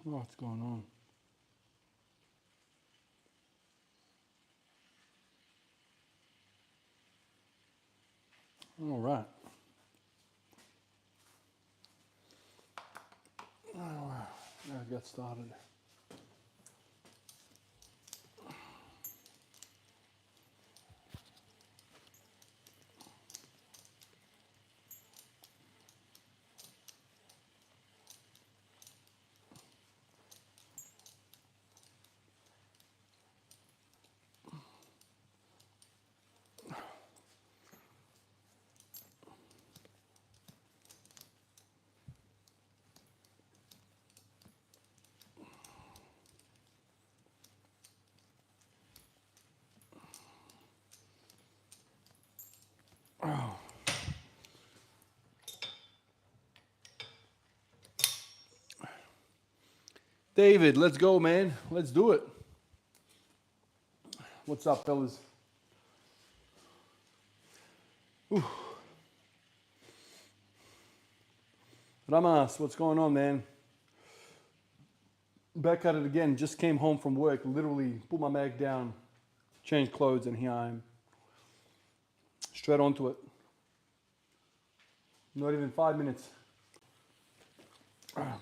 What's going on? All right. Now I got started. Oh. David, let's go, man. Let's do it. What's up, fellas? Ooh. Ramas, what's going on, man? Back at it again. Just came home from work. Literally put my bag down, changed clothes, and here I am. Straight onto it. Not even 5 minutes. Ah.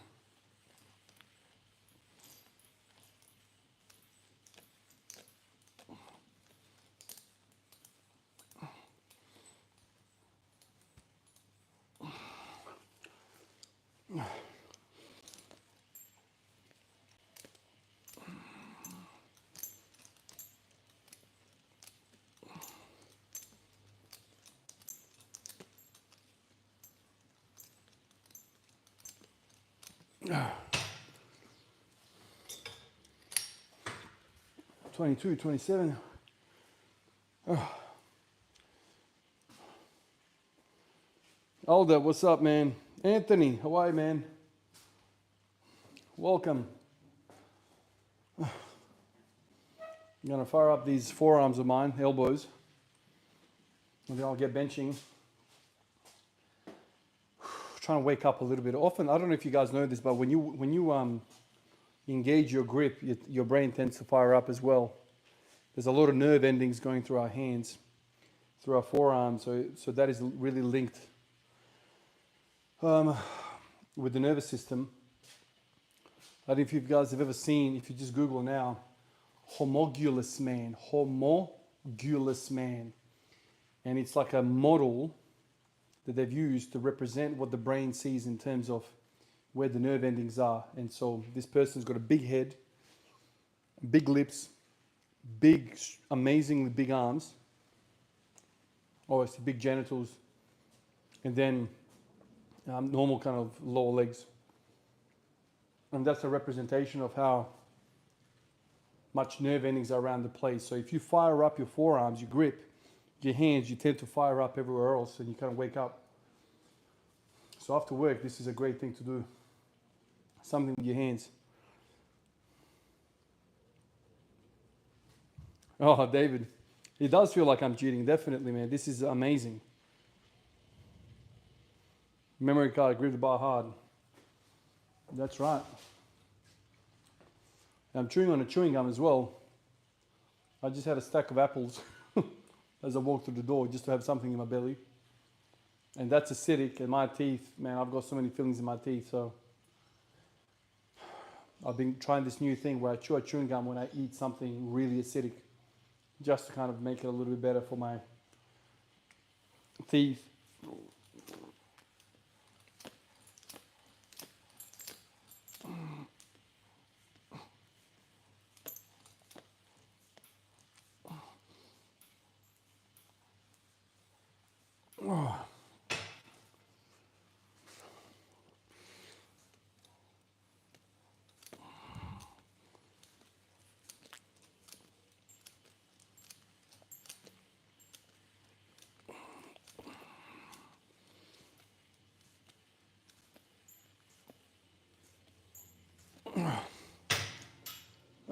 22, 27. Oh. Alda, what's up, man? Anthony, how are you, man? Welcome. I'm gonna fire up these forearms of mine, elbows, and then I'll get benching. Trying to wake up a little bit. Often, I don't know if you guys know this, but when you engage your grip, your brain tends to fire up as well. There's a lot of nerve endings going through our hands, through our forearms, so that is really linked with the nervous system. I don't know if you guys have ever seen, if you just Google now, homologous man, and it's like a model that they've used to represent what the brain sees in terms of where the nerve endings are. And so this person's got a big head, big lips, big, amazingly big arms, obviously big genitals, and then normal kind of lower legs. And that's a representation of how much nerve endings are around the place. So if you fire up your forearms, your grip, your hands, you tend to fire up everywhere else and you kind of wake up. So after work, this is a great thing to do. Something with your hands. Oh, David, it does feel like I'm cheating. Definitely, man. This is amazing. Memory card gripped by hard. That's right. I'm chewing on a chewing gum as well. I just had a stack of apples as I walked through the door just to have something in my belly. And that's acidic, and my teeth, man, I've got so many fillings in my teeth, so I've been trying this new thing where I chew a chewing gum when I eat something really acidic, just to kind of make it a little bit better for my teeth. Oh.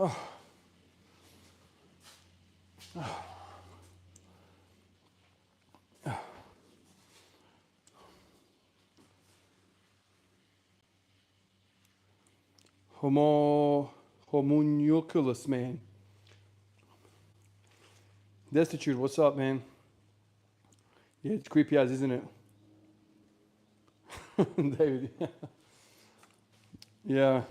Oh. Homunculus, man. Destitute, what's up, man? Yeah, it's creepy as, isn't it? David. Yeah.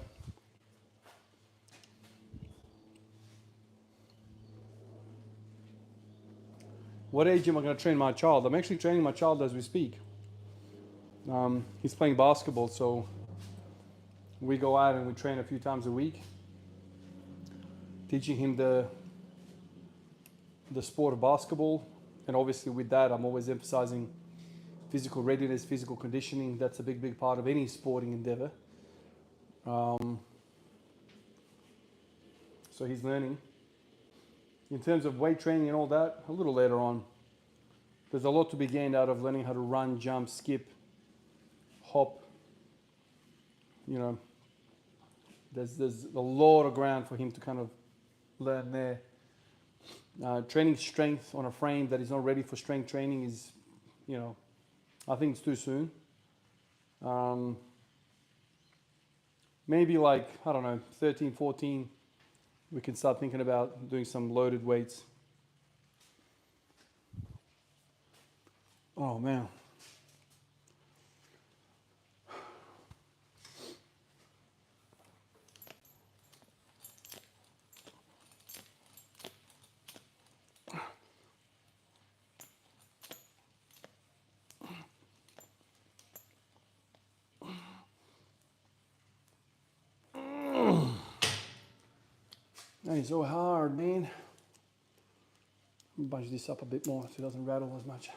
What age am I going to train my child? I'm actually training my child as we speak. He's playing basketball, so we go out and we train a few times a week, teaching him the sport of basketball. And obviously with that, I'm always emphasizing physical readiness, physical conditioning. That's a big part of any sporting endeavor. So he's learning. In terms of weight training and all that, a little later on. There's a lot to be gained out of learning how to run, jump, skip, hop. You know, there's a lot of ground for him to kind of learn there. Training strength on a frame that is not ready for strength training is, you know, I think it's too soon. Maybe like, I don't know, 13, 14, we can start thinking about doing some loaded weights. Oh man. That is so hard, man. Bunch this up a bit more so it doesn't rattle as much.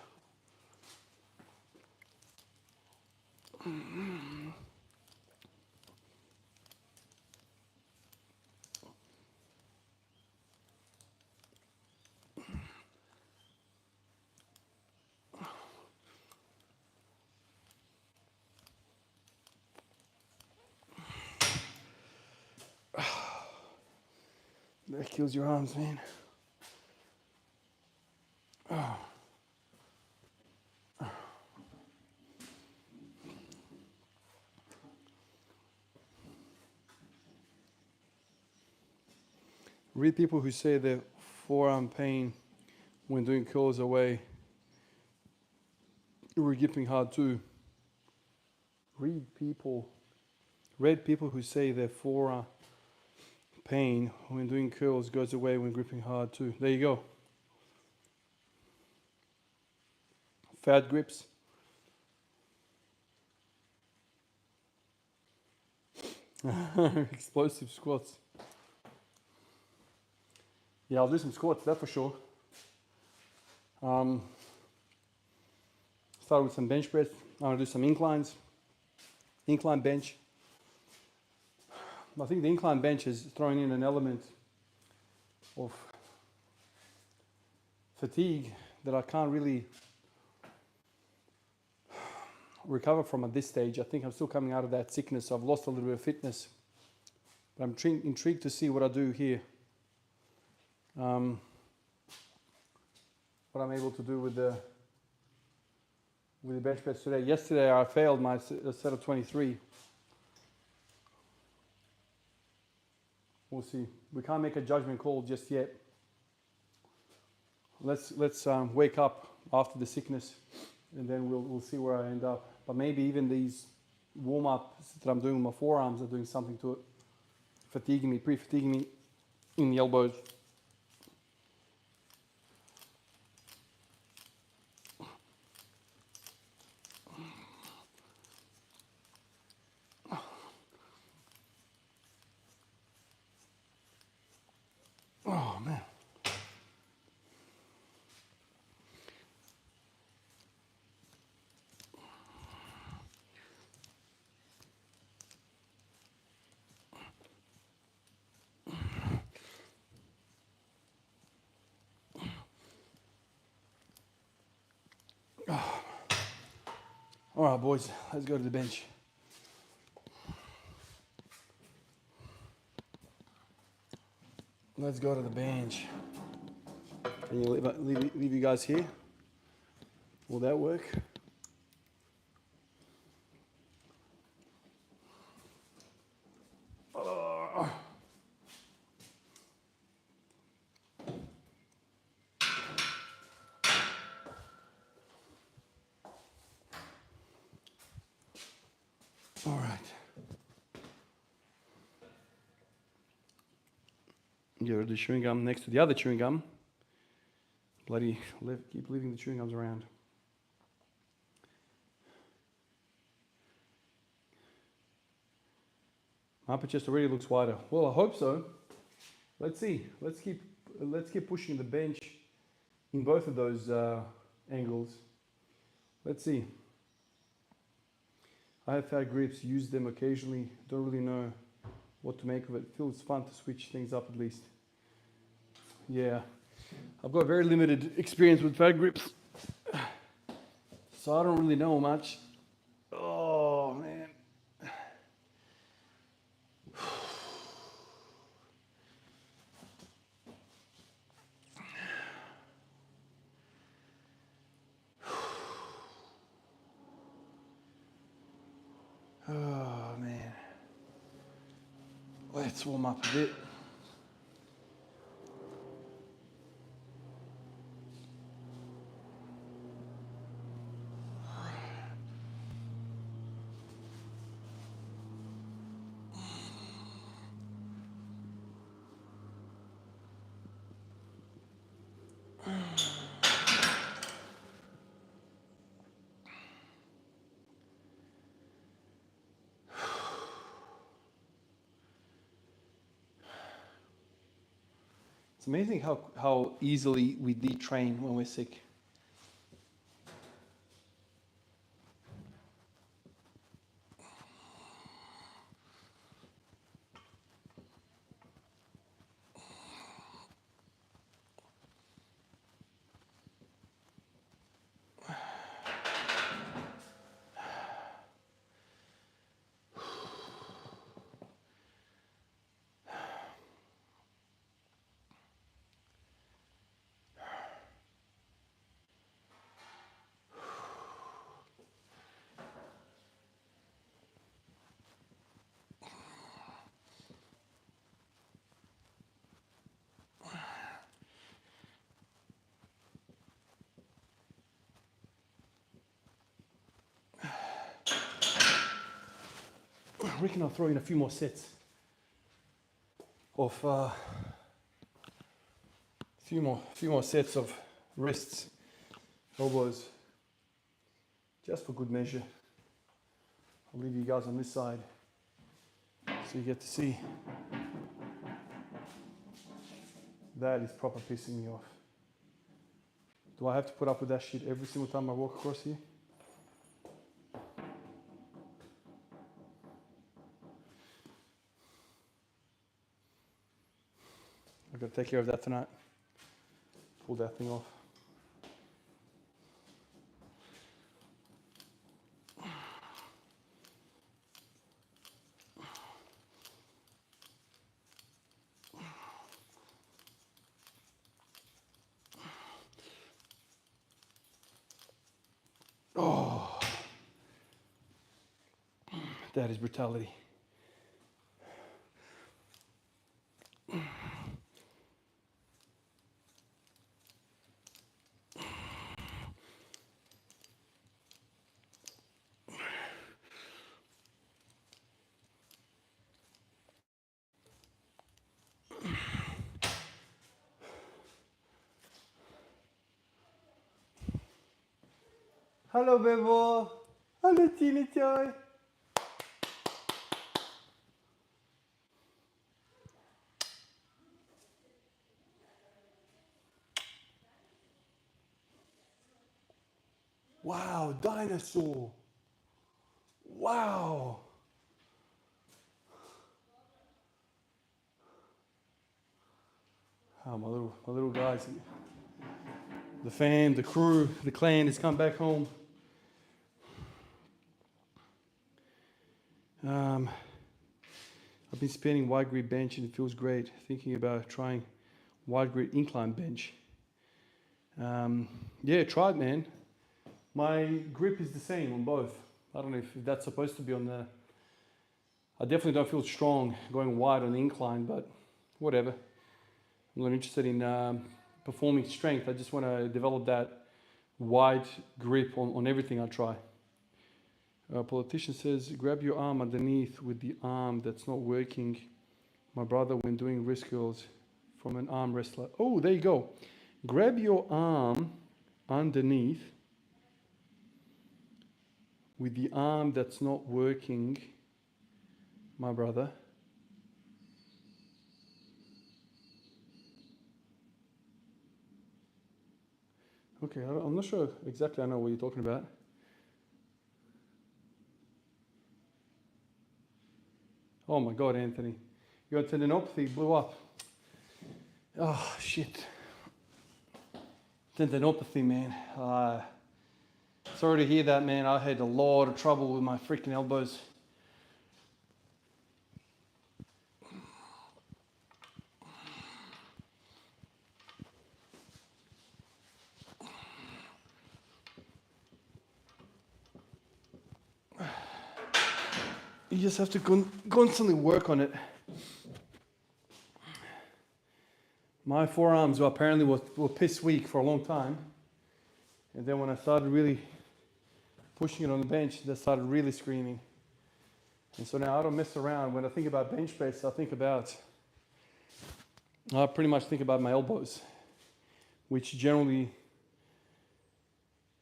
That kills your arms, man. Oh. Read people who say their forearm pain when doing curls away. We're gripping hard too. Read people who say their forearm pain when doing curls goes away when gripping hard too. There you go. Fat grips. Explosive squats. Yeah, I'll do some squats, that's for sure. Start with some bench press. I'm gonna do some inclines. Incline bench. I think the incline bench is throwing in an element of fatigue that I can't really recover from at this stage. I think I'm still coming out of that sickness, so I've lost a little bit of fitness. But I'm intrigued to see what I do here. What I'm able to do with the bench press today. Yesterday I failed my set of 23. We'll see. We can't make a judgment call just yet. Let's wake up after the sickness, and then we'll see where I end up. But maybe even these warm-ups that I'm doing with my forearms are doing something to it, pre-fatiguing me in the elbows. Oh man. All right, boys, let's go to the bench. Let's go to the bench. Can you leave you guys here? Will that work? Oh. All right. Get rid of the chewing gum next to the other chewing gum. Keep leaving the chewing gums around. My upper chest already looks wider. Well, I hope so. Let's see. Let's keep pushing the bench in both of those angles. Let's see. I have had grips, use them occasionally. Don't really know what to make of it. Feels fun to switch things up at least. Yeah, I've got very limited experience with fat grips, so I don't really know much. Oh man. Oh man. Let's warm up a bit. It's amazing how easily we detrain when we're sick. I reckon I'll throw in a few more sets of few more sets of wrists, elbows, just for good measure. I'll leave you guys on this side so you get to see. That is proper pissing me off. Do I have to put up with that shit every single time I walk across here? I've got to take care of that tonight. Pull that thing off. Oh, that is brutality. Hello, Bebo. Hello, teeny toy. Wow, dinosaur. Wow. Oh, my little guys. The fam, the crew, the clan has come back home. I've been spinning wide grip bench and it feels great. Thinking about trying wide grip incline bench. Yeah, try it, man. My grip is the same on both. I don't know if that's supposed to be on the... I definitely don't feel strong going wide on the incline, but whatever. I'm not interested in performing strength. I just want to develop that wide grip on everything I try. A politician says, grab your arm underneath with the arm that's not working. My brother when doing wrist curls from an arm wrestler. Oh, there you go. Grab your arm underneath with the arm that's not working, my brother. Okay, I'm not sure exactly I know what you're talking about. Oh my God, Anthony. Your tendinopathy blew up. Oh, shit. Tendinopathy, man. Sorry to hear that, man. I had a lot of trouble with my freaking elbows. You just have to constantly work on it. My forearms apparently were piss weak for a long time. And then when I started really pushing it on the bench, they started really screaming. And so now I don't mess around. When I think about bench press, I pretty much think about my elbows, which generally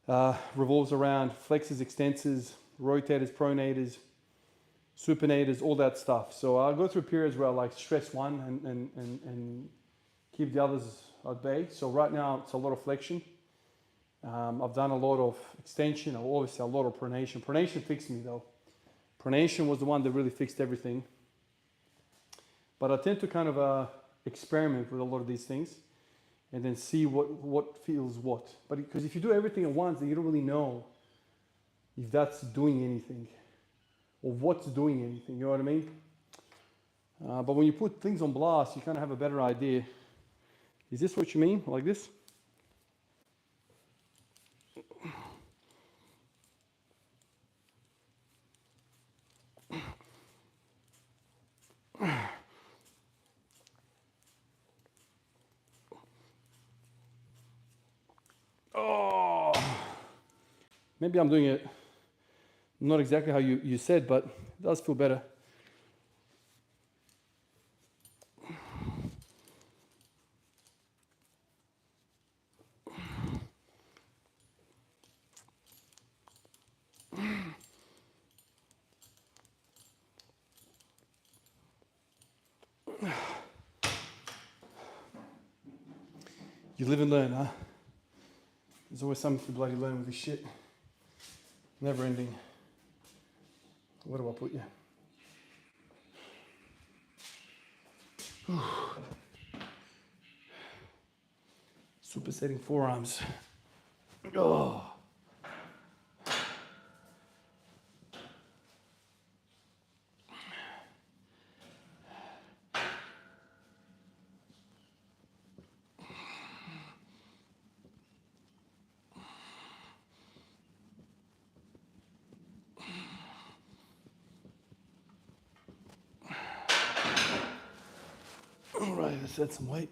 revolves around flexors, extensors, rotators, pronators, supinators, all that stuff. So I'll go through periods where I like stress one and keep the others at bay. So right now it's a lot of flexion. I've done a lot of extension, obviously a lot of pronation. Pronation fixed me though. Pronation was the one that really fixed everything. But I tend to kind of experiment with a lot of these things and then see what feels what. But because if you do everything at once, then you don't really know if that's doing anything or what's doing anything, you know what I mean? But when you put things on blast, you kind of have a better idea. Is this what you mean, like this? Oh, maybe I'm doing it not exactly how you said, but it does feel better. You live and learn, huh? There's always something to bloody learn with this shit. Never ending. Where do I put you? Supersetting forearms. Oh. All right, let's add some weight.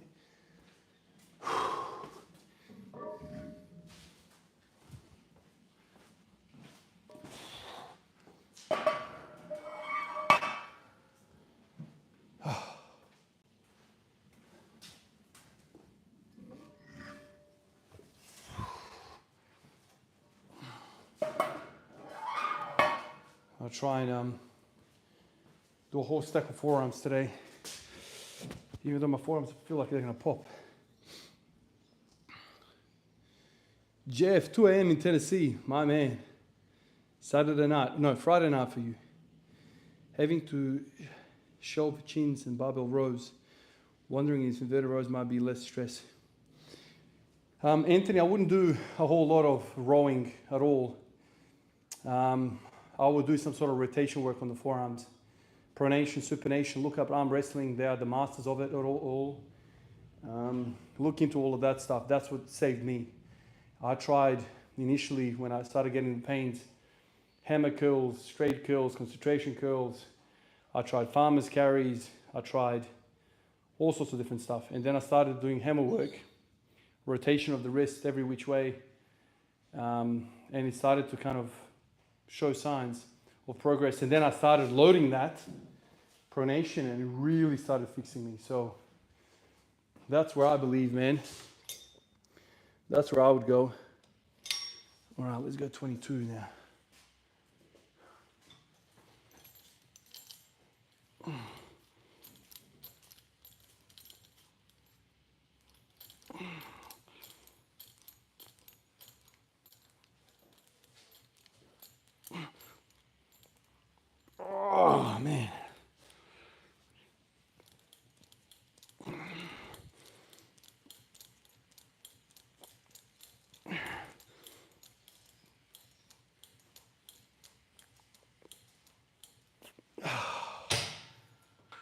I'll try and do a whole stack of forearms today. Even though my forearms feel like they're gonna pop. Jeff, 2 a.m. in Tennessee, my man. Friday night for you. Having to shoulder chins and barbell rows. Wondering if inverted rows might be less stress. Anthony, I wouldn't do a whole lot of rowing at all. I would do some sort of rotation work on the forearms. Pronation, supination, look up arm wrestling. They are the masters of it all. Look into all of that stuff. That's what saved me. I tried initially when I started getting the pains, hammer curls, straight curls, concentration curls. I tried farmer's carries. I tried all sorts of different stuff. And then I started doing hammer work, rotation of the wrist every which way. And it started to kind of show signs of progress. And then I started loading that pronation and it really started fixing me. So that's where I believe, man. That's where I would go. All right, let's go 22 now. Oh, man.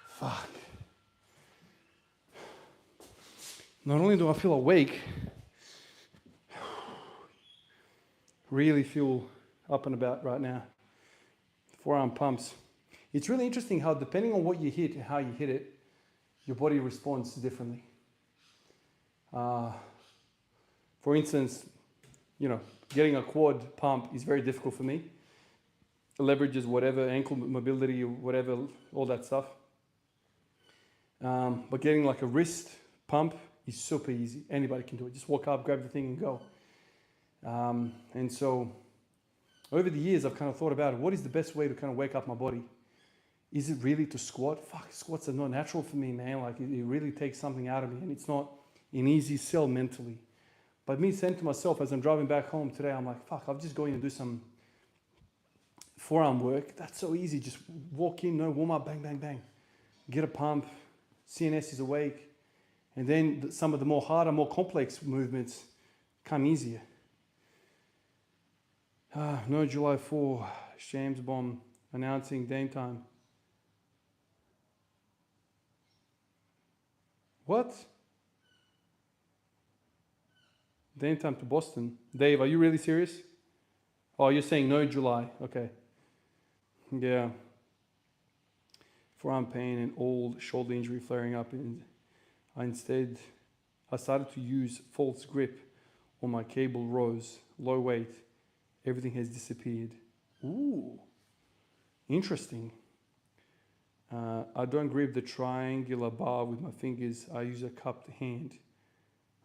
Fuck. Not only do I feel awake, really feel up and about right now. Forearm pumps. It's really interesting how depending on what you hit and how you hit it, your body responds differently. For instance, you know, getting a quad pump is very difficult for me. It leverages whatever, ankle mobility, whatever, all that stuff. But getting like a wrist pump is super easy. Anybody can do it. Just walk up, grab the thing and go. And so over the years, I've kind of thought about it. What is the best way to kind of wake up my body? Is it really to squat? Fuck, squats are not natural for me, man. Like it really takes something out of me and it's not an easy sell mentally. But me saying to myself as I'm driving back home today, I'm like, fuck, I'll just go in and do some forearm work. That's so easy. Just walk in, no warm up, bang, bang, bang. Get a pump. CNS is awake. And then some of the more harder, more complex movements come easier. No July 4, Shams bomb announcing game time. What? Game time to Boston. Dave, are you really serious? Oh, you're saying no July. Okay. Yeah. Forearm pain and old shoulder injury flaring up. And I started to use false grip on my cable rows. Low weight. Everything has disappeared. Ooh. Interesting. I don't grip the triangular bar with my fingers. I use a cupped hand.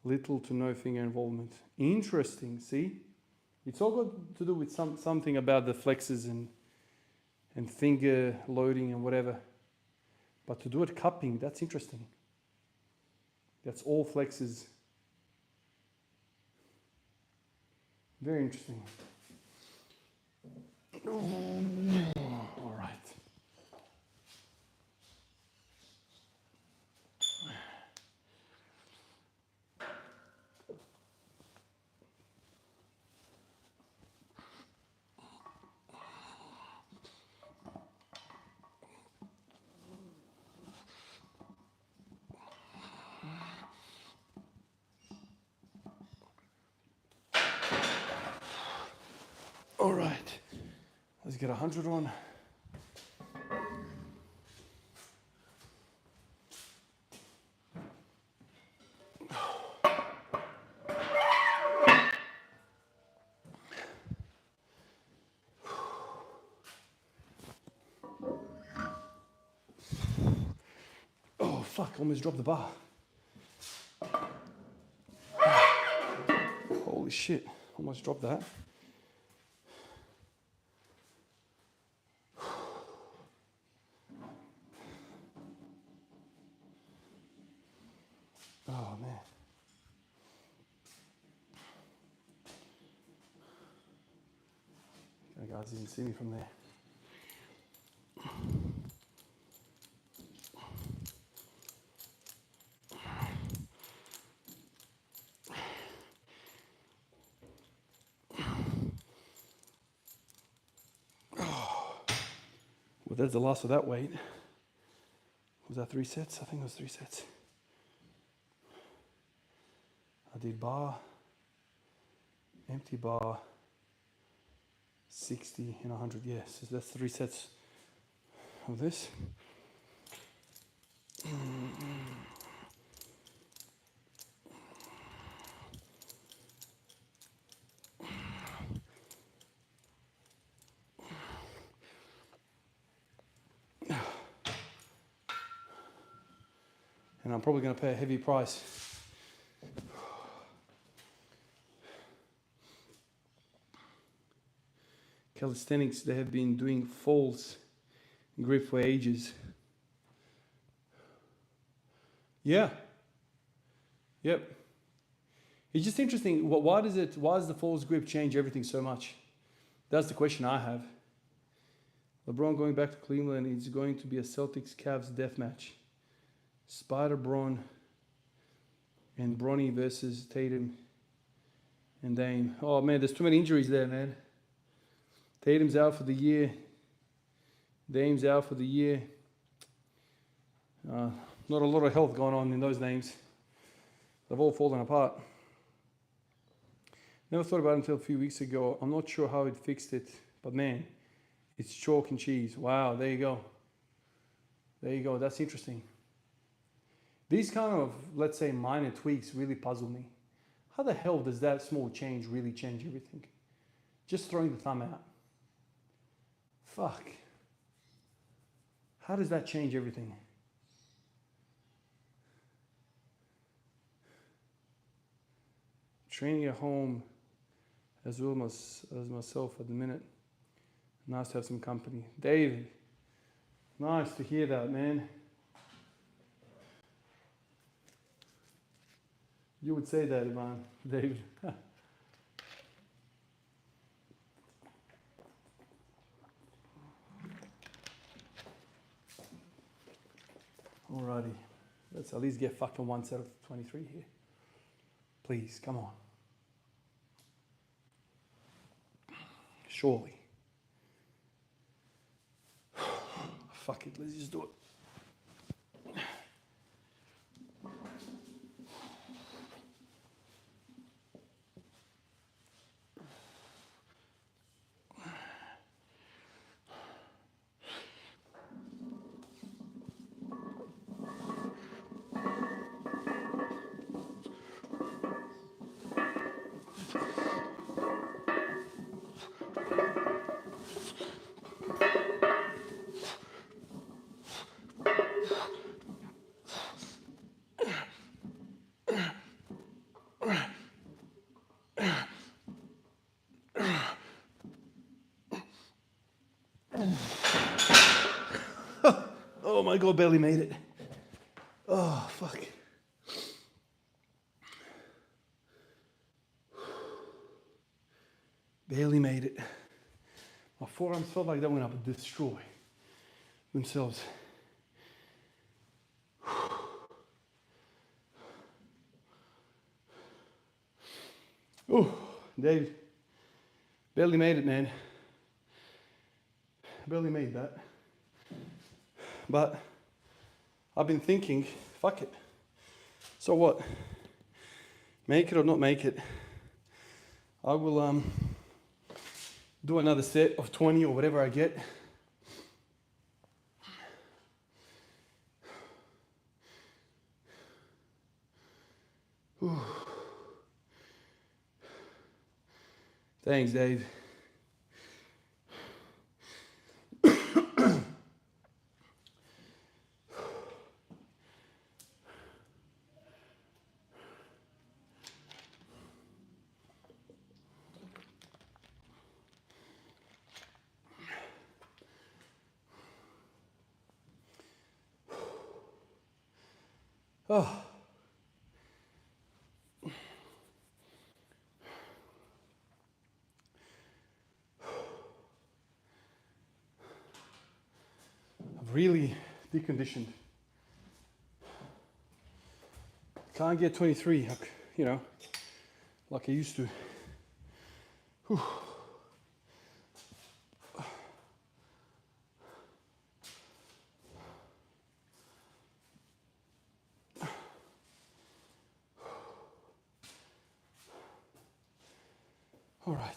Little to no finger involvement. Interesting. See? It's all got to do with something about the flexors and finger loading and whatever. But to do it cupping, that's interesting. That's all flexors. Very interesting. All right. All right, let's get 100 on. Oh fuck, almost dropped the bar. Holy shit, almost dropped that. Oh man. You guys didn't see me from there. Well, that's the last of that weight. Was that 3 sets? I think it was 3 sets. I did bar, empty bar, 60 and 100. Yes, so that's 3 sets of this. and I'm probably going to pay a heavy price. Calisthenics, they have been doing false grip for ages. Yeah. Yep. It's just interesting. Why does the false grip change everything so much? That's the question I have. LeBron going back to Cleveland, it's going to be a Celtics Cavs death match. Spider Bron and Bronny versus Tatum and Dame. Oh man, there's too many injuries there, man. Tatum's out for the year. Dame's out for the year. Not a lot of health going on in those names. They've all fallen apart. Never thought about it until a few weeks ago. I'm not sure how it fixed it, but man, it's chalk and cheese. Wow, there you go. There you go. That's interesting. These kind of, let's say, minor tweaks really puzzle me. How the hell does that small change really change everything? Just throwing the thumb out. Fuck. How does that change everything? Training at home as well as myself at the minute. Nice to have some company. David, nice to hear that, man. You would say that, Ivan, David. Alrighty, let's at least get fucking one set of 23 here. Please, come on. Surely. Fuck it, let's just do it. Oh my God, barely made it. Oh, fuck. Barely made it. My forearms felt like they were going to destroy themselves. Oh, Dave. Barely made it, man. Barely made that. But I've been thinking, fuck it. So what? Make it or not make it. I will do another set of 20 or whatever I get. Whew. Thanks, Dave. Oh. I've really deconditioned. Can't get 23, you know, like I used to. Whew. All right.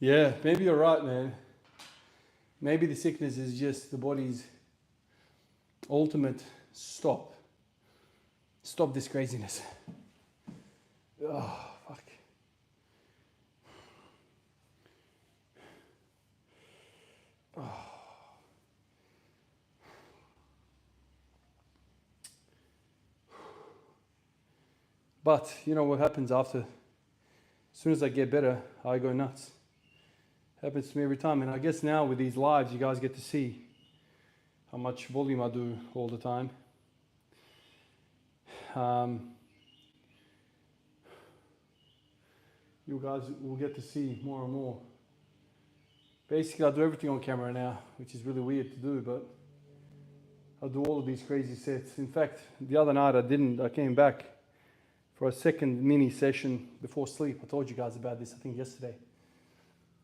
Yeah, maybe you're right, man. Maybe the sickness is just the body's ultimate stop. Stop this craziness. Oh, fuck. Oh. But you know what happens after? As soon as I get better, I go nuts. Happens to me every time. And I guess now with these lives, you guys get to see how much volume I do all the time. You guys will get to see more and more. Basically, I do everything on camera now, which is really weird to do, but I do all of these crazy sets. In fact, the other night I came back for a second mini session before sleep. I told you guys about this, I think yesterday.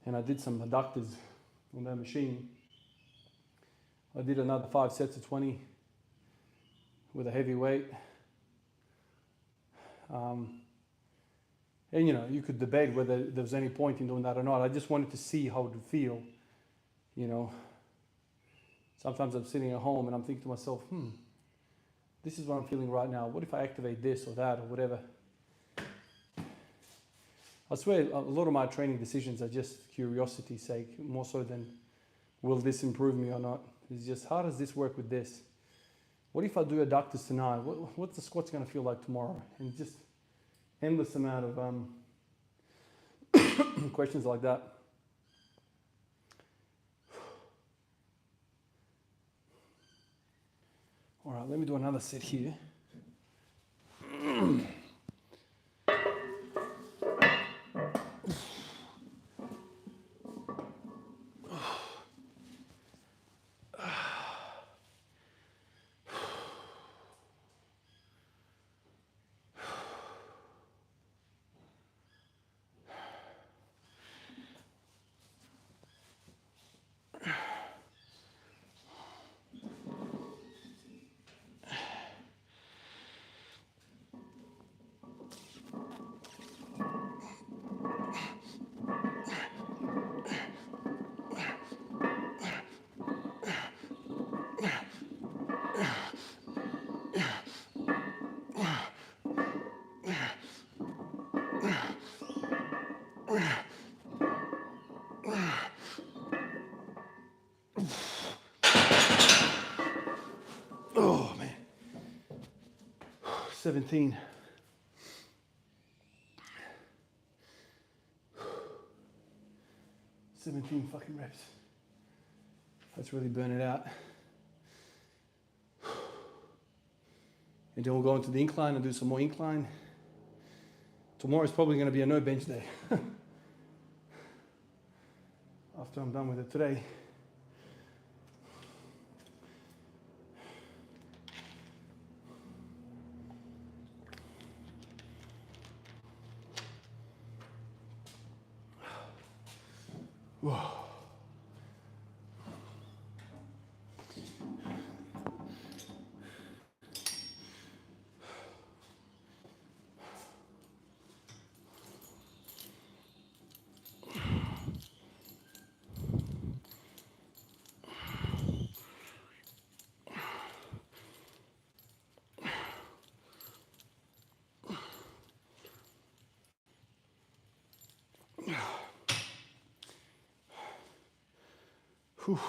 And I did some adductors on that machine. I did another 5 sets of 20 with a heavy weight. And you know, you could debate whether there was any point in doing that or not. I just wanted to see how it would feel. You know, sometimes I'm sitting at home and I'm thinking to myself, this is what I'm feeling right now. What if I activate this or that or whatever? I swear a lot of my training decisions are just curiosity's sake, more so than will this improve me or not. It's just, how does this work with this? What if I do adductors tonight? What's the squat's going to feel like tomorrow? And just endless amount of questions like that. All right, let me do another set here. Oh man, 17. Fucking reps. Let's really burn it out. And then we'll go into the incline and do some more incline. Tomorrow's probably going to be a no bench day. After I'm done with it today. Whoa. Whew.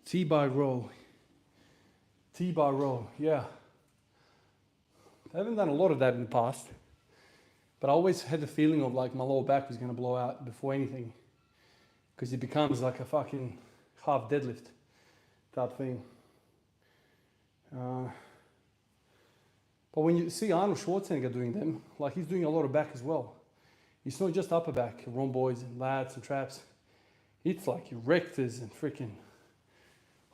T-bar roll. T-bar roll, yeah. I haven't done a lot of that in the past. But I always had the feeling of like my lower back was going to blow out before anything, because it becomes like a fucking half deadlift type thing. But when you see Arnold Schwarzenegger doing them, like he's doing a lot of back as well. It's not just upper back, rhomboids and lats and traps. It's like erectors and freaking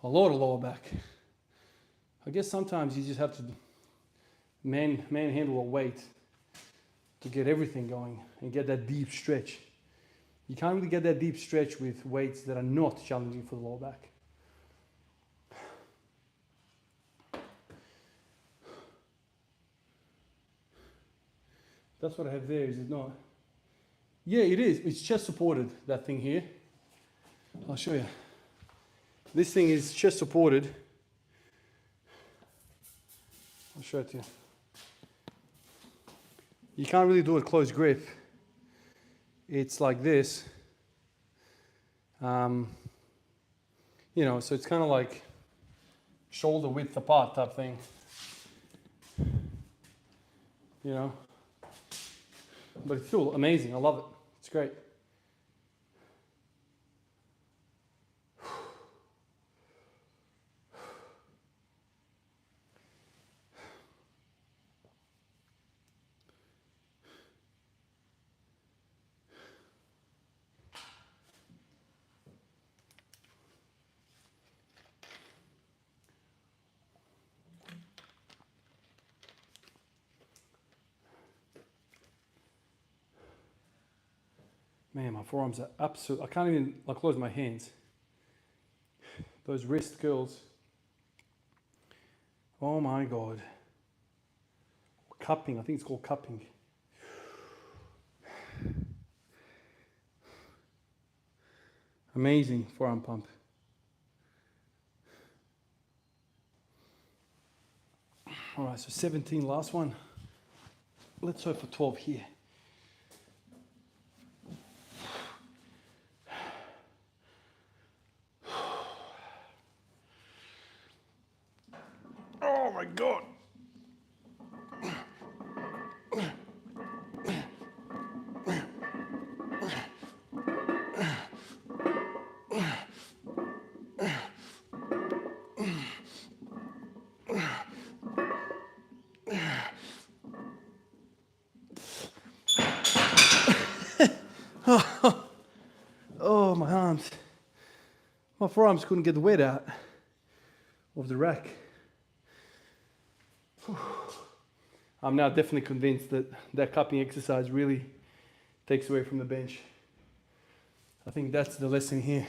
a lot of lower back. I guess sometimes you just have to manhandle a weight to get everything going and get that deep stretch. You can't really get that deep stretch with weights that are not challenging for the lower back. That's what I have there, is it not? Yeah, it is. It's chest supported, that thing here. I'll show you. This thing is chest supported. I'll show it to you. You can't really do a close grip. It's like this. You know, so it's kind of like shoulder width apart type thing. You know? But it's still amazing. I love it. It's great. Man, my forearms are absolute. I can't even close my hands. Those wrist curls. Oh my God. Cupping, I think it's called cupping. Amazing forearm pump. All right, so 17, last one. Let's hope for 12 here. Oh my God. Oh, my arms. My forearms couldn't get the weight out of the rack. I'm now definitely convinced that that cupping exercise really takes away from the bench. I think that's the lesson here.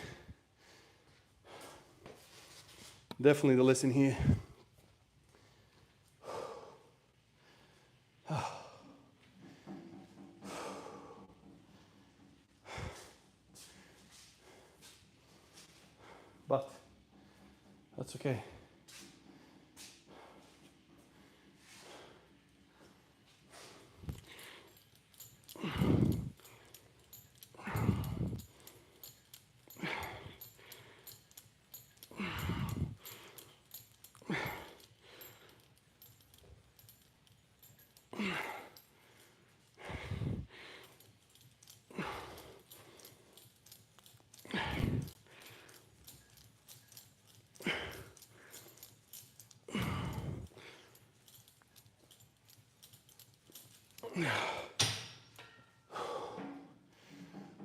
Definitely the lesson here. But that's okay.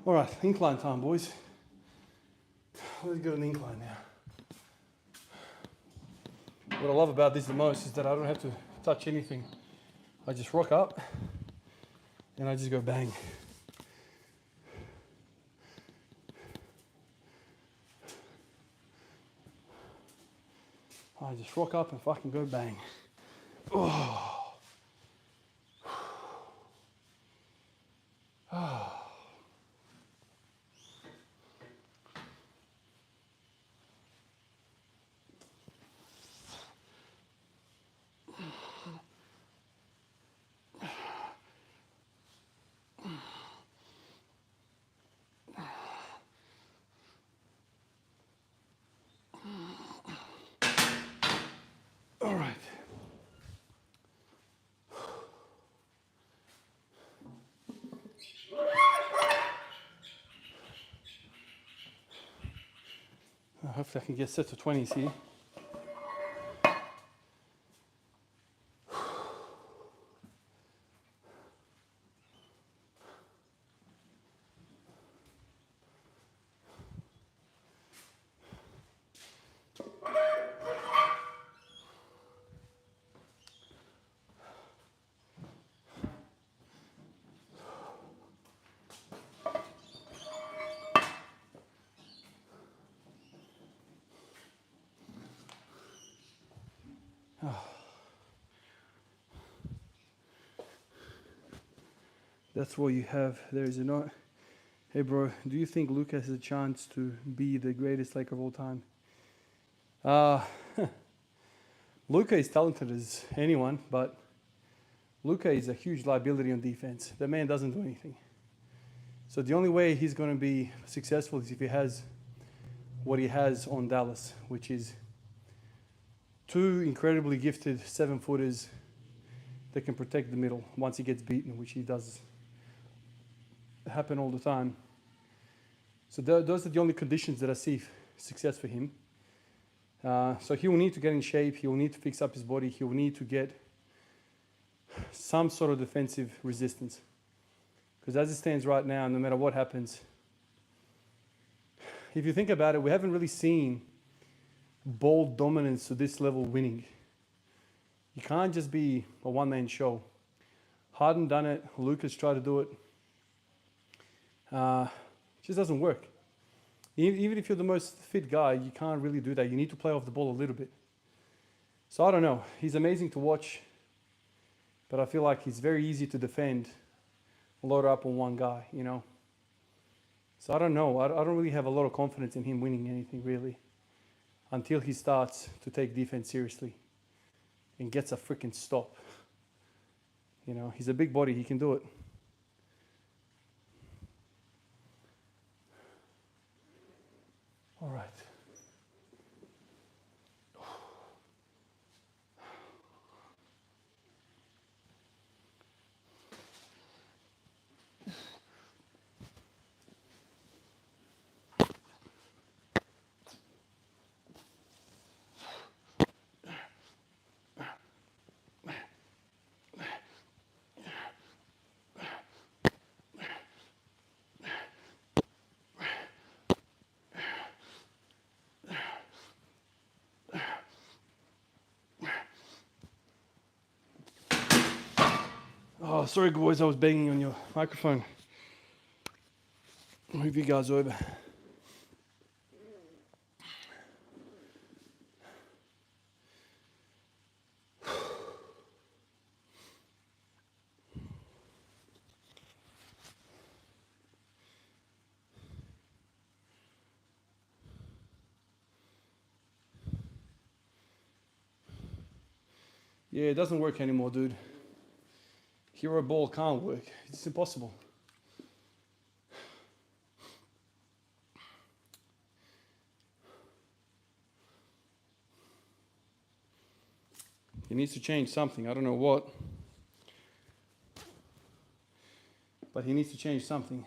All right, incline time, boys. Let's go to an incline now. What I love about this the most is that I don't have to touch anything. I just rock up and I just go bang. I just rock up and fucking go bang. Oh. Oh. All right. Hopefully I can get sets of 20s here. That's what you have. There is a note. Hey bro, do you think Luka has a chance to be the greatest Laker of all time? Luka is talented as anyone, but Luka is a huge liability on defense. The man doesn't do anything. So the only way he's going to be successful is if he has what he has on Dallas, which is two incredibly gifted 7-footers that can protect the middle once he gets beaten, which he does happen all the time. So those are the only conditions that I see success for him. So he will need to get in shape. He will need to fix up his body. He will need to get some sort of defensive resistance. Because as it stands right now, no matter what happens, if you think about it, we haven't really seen ball dominance to this level winning. You can't just be a one-man show. Harden done it. Lucas tried to do it. It just doesn't work. Even if you're the most fit guy, you can't really do that. You need to play off the ball a little bit. So I don't know. He's amazing to watch, but I feel like he's very easy to defend, load up on one guy, you know. So I don't know. I don't really have a lot of confidence in him winning anything, really, until he starts to take defense seriously and gets a freaking stop. You know, he's a big body. He can do it. All right. Oh, sorry boys, I was banging on your microphone. I'll move you guys over. Yeah, it doesn't work anymore, dude. Hero ball can't work. It's impossible. He needs to change something. I don't know what. But he needs to change something.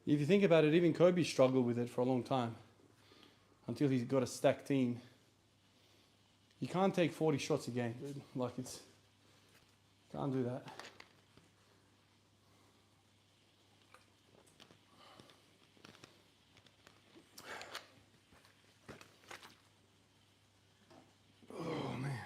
If you think about it, even Kobe struggled with it for a long time until he got a stacked team. You can't take 40 shots a game, dude. Like can't do that. Oh, man.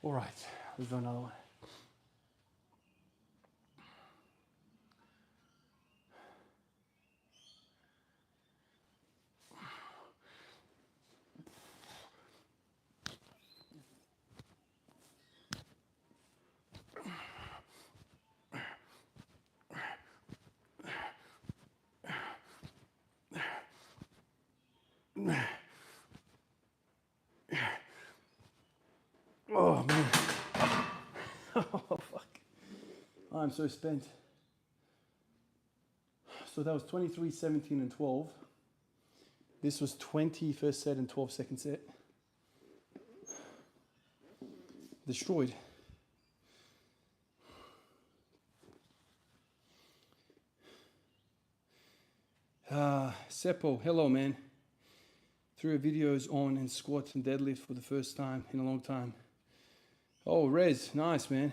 All right, let's do another one. Oh man. Oh fuck. I'm so spent. So that was 23, 17, and 12. This was 20 first set and 12 second set. Destroyed. Seppo, hello man. Threw videos on and squat and deadlift for the first time in a long time. Oh, Rez, nice man.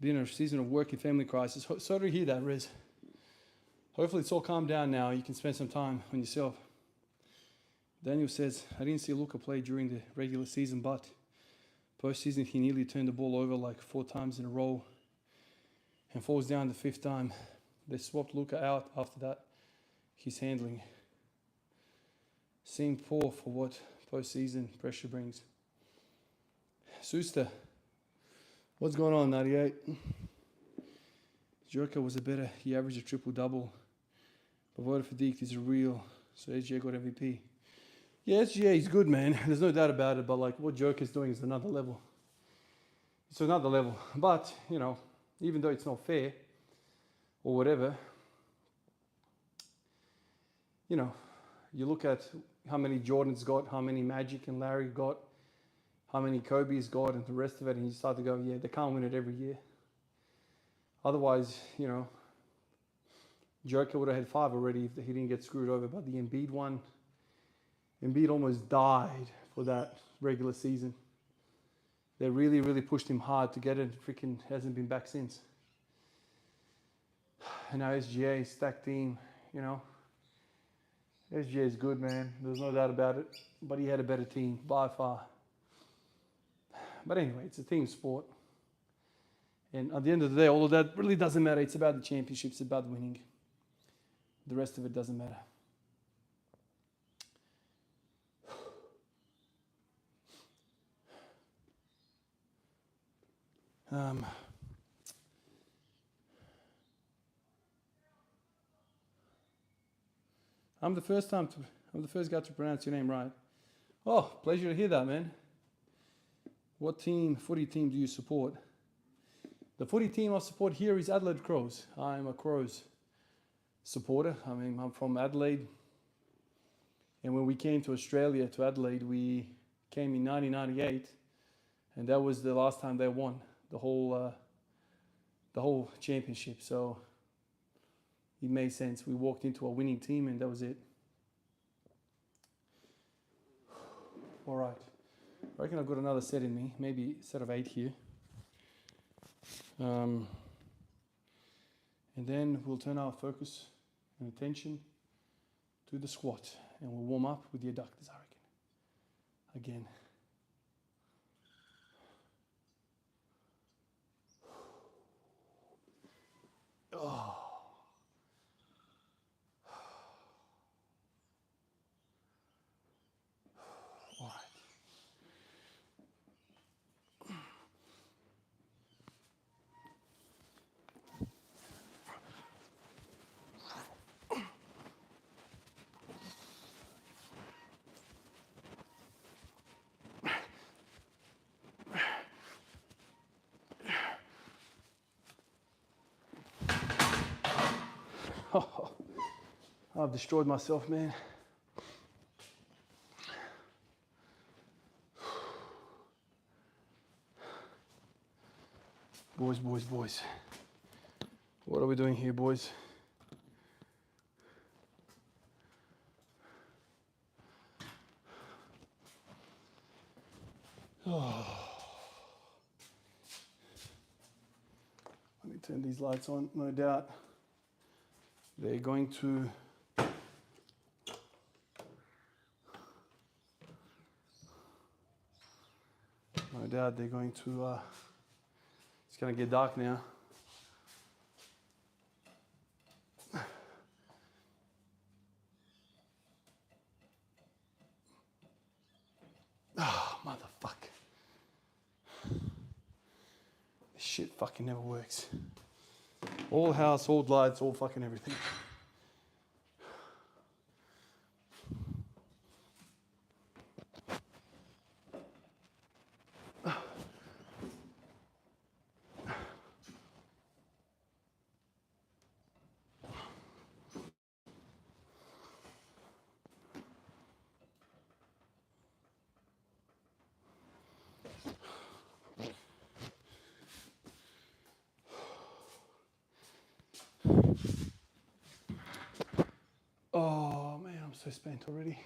Been a season of work and family crisis. Sorry to hear that, Rez. Hopefully it's all calmed down now. You can spend some time on yourself. Daniel says, I didn't see Luka play during the regular season, but postseason he nearly turned the ball over like 4 times in a row and falls down the 5th time. They swapped Luka out after that. His handling seemed poor for what postseason pressure brings. Suster, what's going on, 98? Djuric was a better, he averaged a triple-double. But voter fatigue is real, so SGA got MVP. Yeah, SGA is good, man. There's no doubt about it, but like what Djuric is doing is another level. It's another level. But, you know, even though it's not fair or whatever, you know, you look at how many Jordans got, how many Magic and Larry got, how many Kobe's got, and the rest of it, and you start to go, yeah, they can't win it every year. Otherwise, you know, Joker would have had 5 already if he didn't get screwed over. But the Embiid one, Embiid almost died for that regular season. They really, really pushed him hard to get it. Freaking hasn't been back since. And now SGA, stacked team, you know. SGA is good, man. There's no doubt about it. But he had a better team by far. But anyway, it's a team sport. And at the end of the day, all of that really doesn't matter. It's about the championship. It's about winning. The rest of it doesn't matter. I'm the first guy to pronounce your name right. Oh, pleasure to hear that, man. What footy team do you support? The footy team I support here is Adelaide Crows. I'm a Crows supporter. I mean, I'm from Adelaide. And when we came to Australia, to Adelaide, we came in 1998. And that was the last time they won the whole championship. So it made sense. We walked into a winning team and that was it. All right. I reckon I've got another set in me, maybe a set of 8 here. And then we'll turn our focus and attention to the squat. And we'll warm up with the adductors, I reckon. Again. Oh. All right. Oh, I've destroyed myself, man. Boys. What are we doing here, boys? Oh. Let me turn these lights on, no doubt. They're going to it's going to get dark now. Oh, motherfucker. This shit fucking never works. All house, all lights, all fucking everything. so spent already.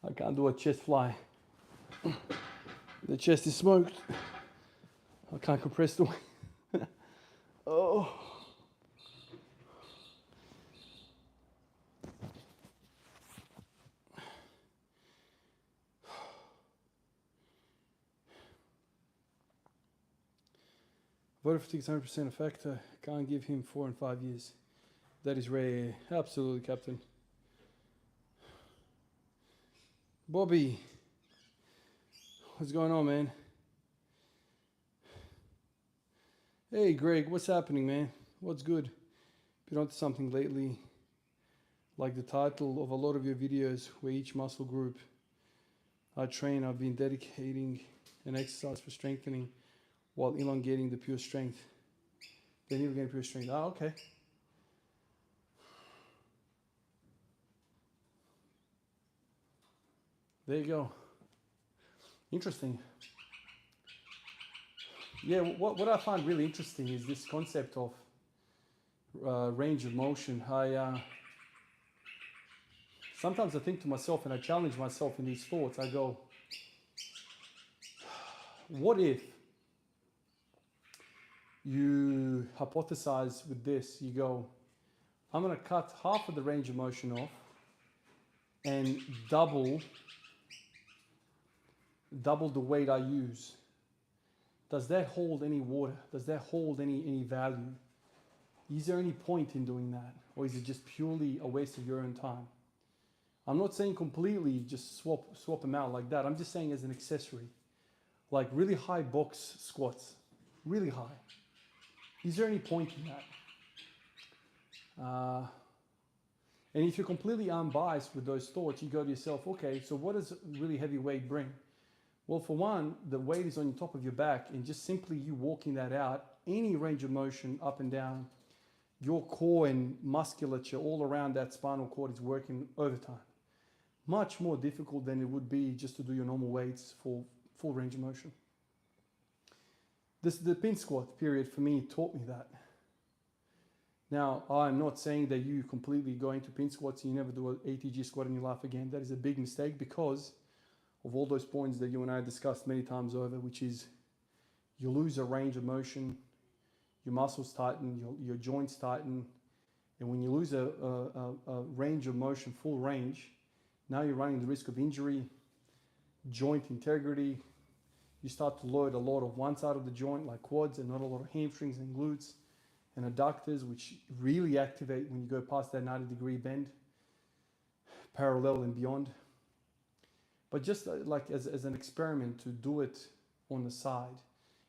I can't do a chest fly. The chest is smoked. I can't compress the weight. Oh. Voter fatigue is 100% a factor. Can't give him 4 and 5 years. That is rare. Absolutely, Captain. Bobby, what's going on, man? Hey, Greg, what's happening, man? What's good? Been onto something lately, like the title of a lot of your videos, where each muscle group I train, I've been dedicating an exercise for strengthening while elongating the pure strength. Then elongating pure strength. Ah, okay. There you go. Interesting. Yeah, what I find really interesting is this concept of range of motion. Sometimes I think to myself, and I challenge myself in these thoughts, I go, what if you hypothesize with this? You go, I'm going to cut half of the range of motion off and double the weight I use. Does that hold any water? Does that hold any value? Is there any point in doing that? Or is it just purely a waste of your own time? I'm not saying completely just swap them out like that. I'm just saying as an accessory. Like really high box squats. Really high. Is there any point in that? And if you're completely unbiased with those thoughts, you go to yourself, okay, so what does really heavy weight bring? Well, for one, the weight is on the top of your back, and just simply you walking that out, any range of motion up and down, your core and musculature all around that spinal cord is working overtime. Much more difficult than it would be just to do your normal weights for full range of motion. The pin squat period for me taught me that. Now, I'm not saying that you completely go into pin squats and you never do an ATG squat in your life again. That is a big mistake because of all those points that you and I discussed many times over, which is you lose a range of motion, your muscles tighten, your joints tighten, and when you lose a range of motion, full range, now you're running the risk of injury, joint integrity. You start to load a lot of one side of the joint, like quads, and not a lot of hamstrings and glutes and adductors, which really activate when you go past that 90-degree bend, parallel and beyond. But just like as an experiment to do it on the side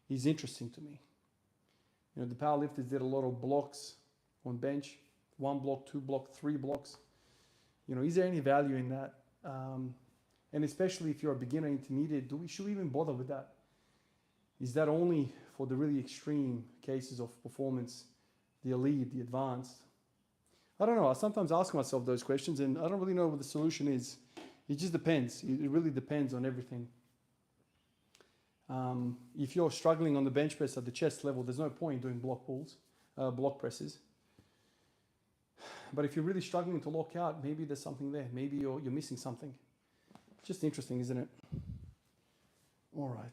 is interesting to me. You know, the powerlifters did a lot of blocks on bench, 1 block, 2 block, 3 blocks. You know, is there any value in that? And especially if you're a beginner, intermediate, should we even bother with that? Is that only for the really extreme cases of performance, the elite, the advanced? I don't know. I sometimes ask myself those questions and I don't really know what the solution is. It just depends. It really depends on everything. If you're struggling on the bench press at the chest level, there's no point doing block presses. But if you're really struggling to lock out, maybe there's something there. Maybe you're missing something. Just interesting, isn't it? All right.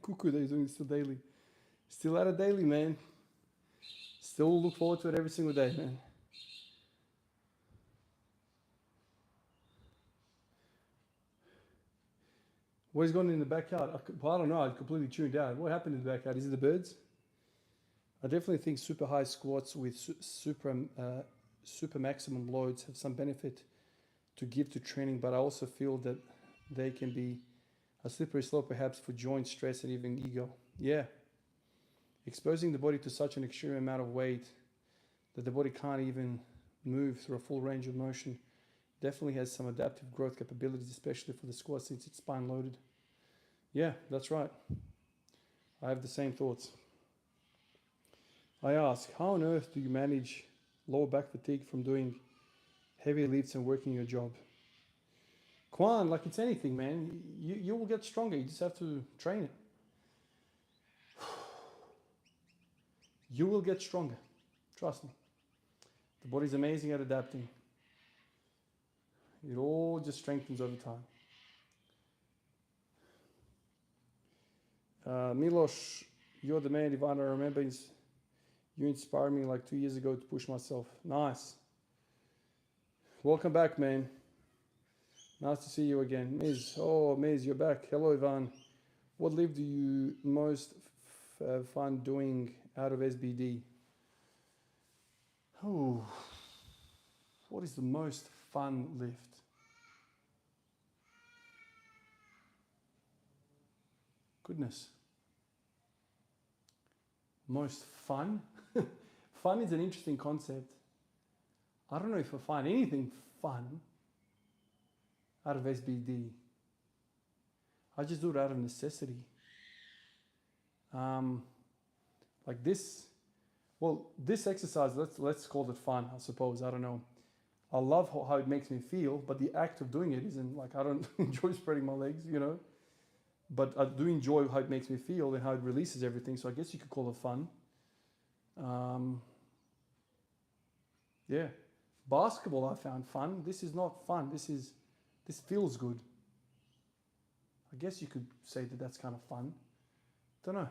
Cuckoo that you're doing still daily. Still at it daily, man. Still look forward to it every single day, man. What is going on in the backyard? I don't know. I completely tuned out. What happened in the backyard? Is it the birds? I definitely think super high squats with super maximum loads have some benefit to give to training, but I also feel that they can be a slippery slope perhaps for joint stress and even ego. Yeah. Exposing the body to such an extreme amount of weight that the body can't even move through a full range of motion definitely has some adaptive growth capabilities, especially for the squat since it's spine loaded. Yeah, that's right. I have the same thoughts. I ask, how on earth do you manage lower back fatigue from doing heavy lifts and working your job? Kwan, like it's anything, man. You will get stronger. You just have to train it. You will get stronger. Trust me. The body's amazing at adapting. It all just strengthens over time. Milos, you're the man, Ivan. I remember you inspired me like 2 years ago to push myself. Nice. Welcome back, man. Nice to see you again. Miz, Miz, you're back. Hello, Ivan. What lift do you most fun doing out of SBD? Oh, what is the most fun lift? Goodness. Most fun? Fun is an interesting concept. I don't know if I find anything fun out of SBD. I just do it out of necessity. Like this, well, this exercise, let's call it fun, I suppose. I don't know. I love how it makes me feel, but the act of doing it isn't like, I don't enjoy spreading my legs, you know. But I do enjoy how it makes me feel and how it releases everything. So I guess you could call it fun. Yeah. Basketball I found fun. This is not fun. This feels good. I guess you could say that that's kind of fun. Don't know.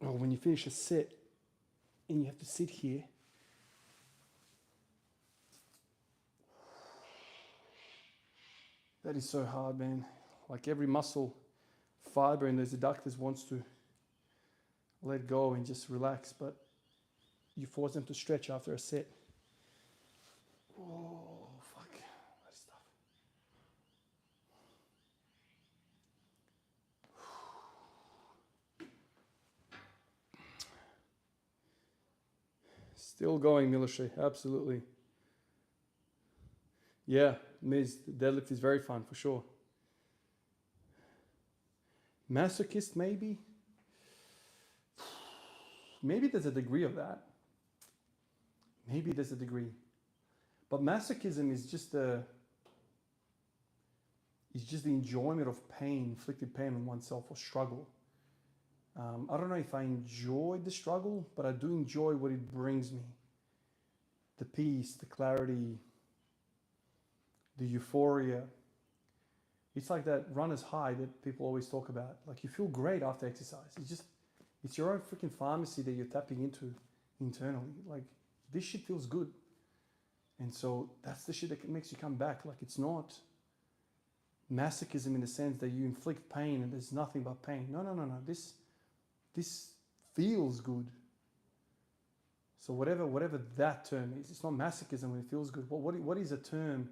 Oh, when you finish a set and you have to sit here, that is so hard, man. Like every muscle fiber in those adductors wants to let go and just relax, but you force them to stretch after a set. Oh, fuck. That is tough. Still going, Miloshe. Absolutely. Yeah, Miz, deadlift is very fun for sure. Masochist, maybe? Maybe there's a degree of that. Maybe there's a degree. But masochism is just the enjoyment of pain, inflicted pain on oneself or struggle. I don't know if I enjoy the struggle, but I do enjoy what it brings me. The peace, the clarity, the euphoria. It's like that runner's high that people always talk about. Like you feel great after exercise. It's your own freaking pharmacy that you're tapping into internally. Like this shit feels good. And so that's the shit that makes you come back. Like it's not masochism in the sense that you inflict pain and there's nothing but pain. No. This feels good. So whatever that term is, it's not masochism when it feels good. But what is a term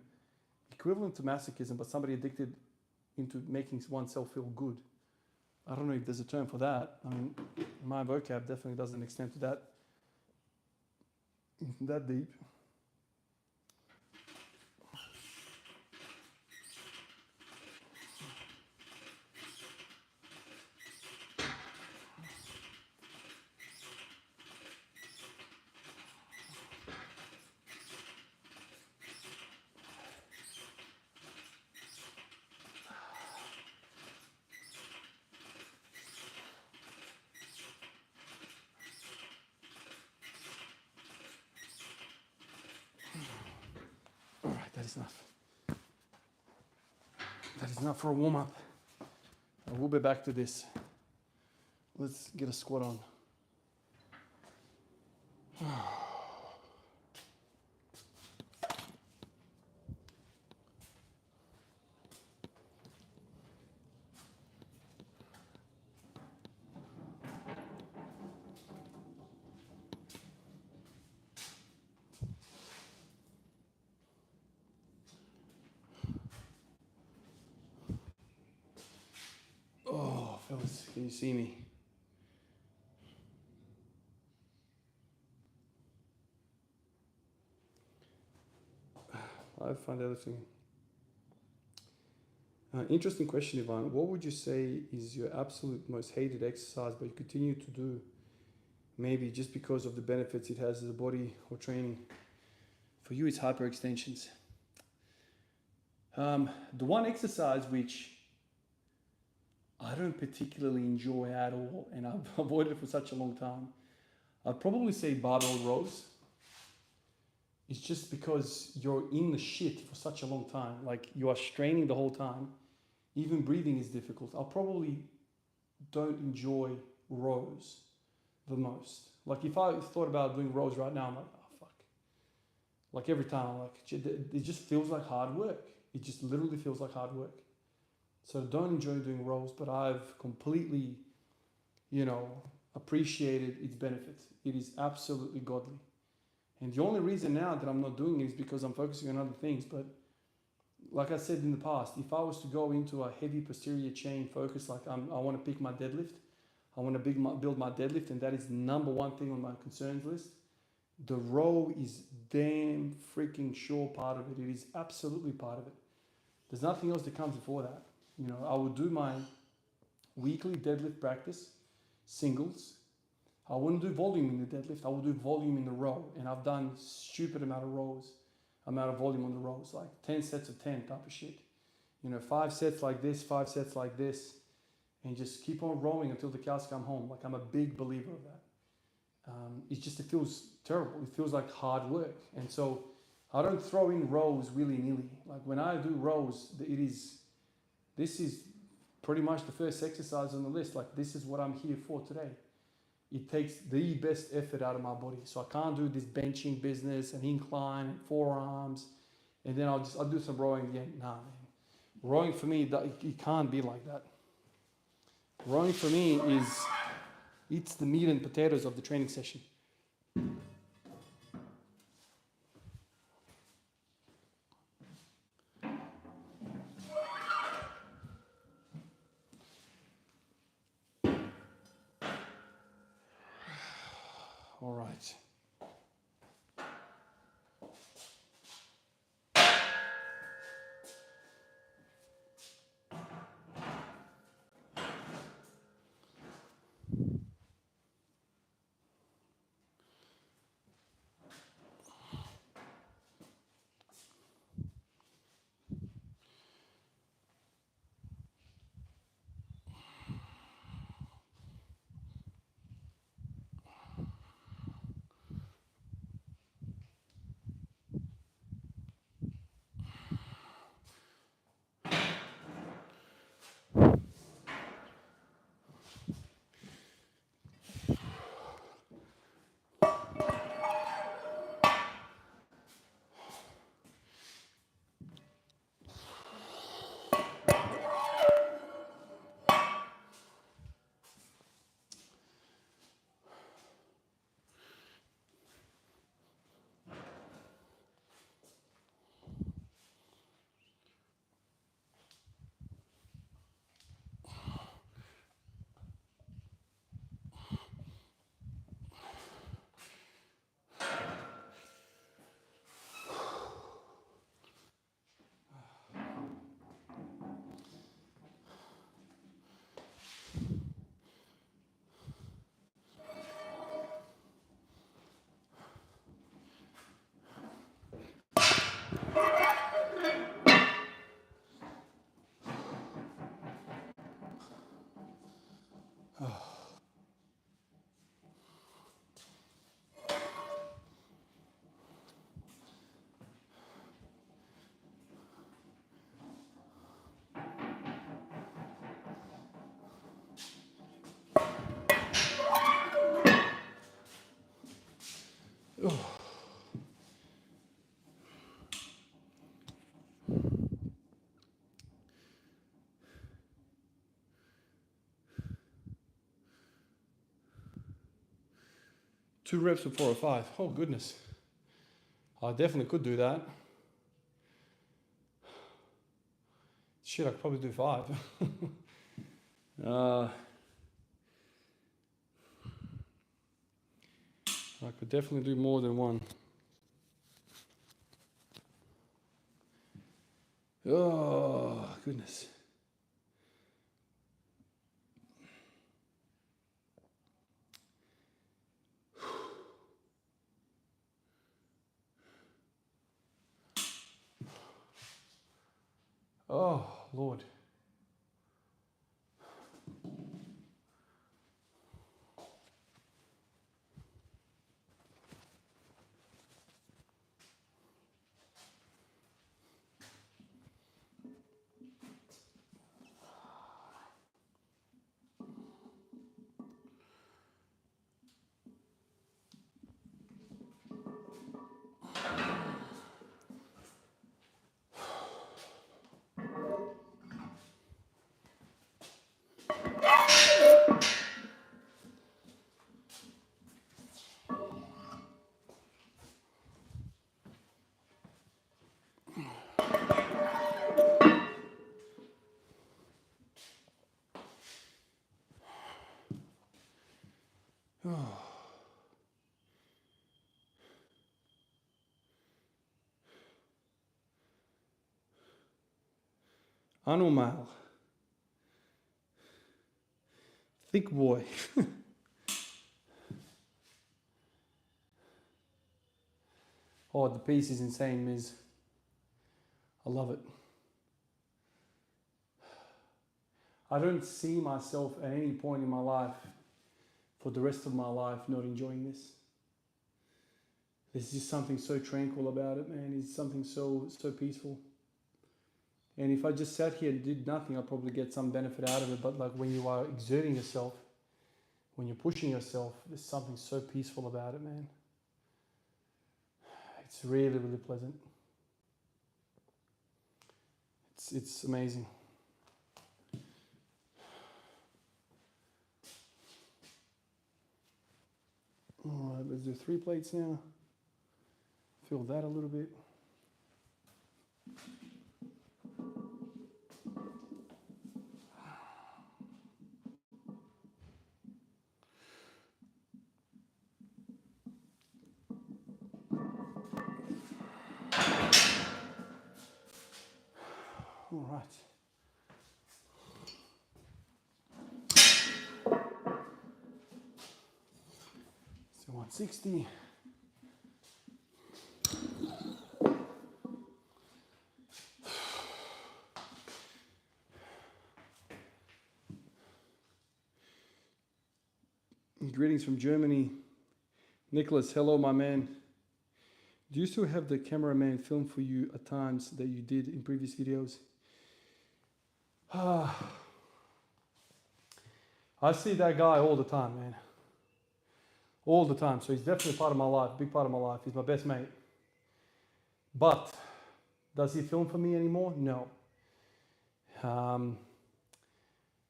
equivalent to masochism, but somebody addicted into making oneself feel good? I don't know if there's a term for that. I mean, my vocab definitely doesn't extend to that deep. All right, that is enough. That is enough for a warm-up. We'll be back to this. Let's get a squat on. Oh, fellas, can you see me? I find everything. Interesting question, Ivan. What would you say is your absolute most hated exercise, but you continue to do? Maybe just because of the benefits it has as a body or training. For you, it's hyperextensions. The one exercise which I don't particularly enjoy at all, and I've avoided it for such a long time, I'd probably say barbell rows. It's just because you're in the shit for such a long time. Like, you are straining the whole time. Even breathing is difficult. I probably don't enjoy rows the most. Like, if I thought about doing rows right now, I'm like, oh fuck. Like, every time I'm like, it just feels like hard work. It just literally feels like hard work. So I don't enjoy doing rows, but I've completely, appreciated its benefits. It is absolutely godly. And the only reason now that I'm not doing it is because I'm focusing on other things. But like I said in the past, if I was to go into a heavy posterior chain focus, like I want to pick my deadlift, I want to build my deadlift, and that is the number one thing on my concerns list. The row is damn freaking sure part of it. It is absolutely part of it. There's nothing else that comes before that. I would do my weekly deadlift practice, singles. I wouldn't do volume in the deadlift. I would do volume in the row. And I've done stupid amount of volume on the rows, like 10 sets of 10 type of shit. 5 sets like this, 5 sets like this, and just keep on rowing until the cows come home. Like, I'm a big believer of that. It feels terrible. It feels like hard work. And so I don't throw in rows willy-nilly. Like, when I do rows, this is pretty much the first exercise on the list. Like, this is what I'm here for today. It takes the best effort out of my body. So I can't do this benching business and incline and forearms, and then I'll do some rowing at the end. Nah, man. Rowing for me, it can't be like that. Rowing for me it's the meat and potatoes of the training session. All right. 2 reps of 4 or 5. Oh goodness. I definitely could do that. Shit, I could probably do 5. I could definitely do more than 1. Oh, goodness. Oh, Lord. Oh. Anormal. Thick boy. Oh, the piece is insane, Miz. I love it. I don't see myself at any point in my life, for the rest of my life, not enjoying this. There's just something so tranquil about it, man. It's something so peaceful. And if I just sat here and did nothing, I'd probably get some benefit out of it. But like when you are exerting yourself, when you're pushing yourself, there's something so peaceful about it, man. It's really, really pleasant. It's amazing. All right, let's do 3 plates now. Fill that a little bit. All right. So 160. Greetings from Germany. Nicholas, hello, my man. Do you still have the cameraman film for you at times that you did in previous videos? I see that guy all the time, man. All the time. So he's definitely part of my life, big part of my life. He's my best mate. But does he film for me anymore? No.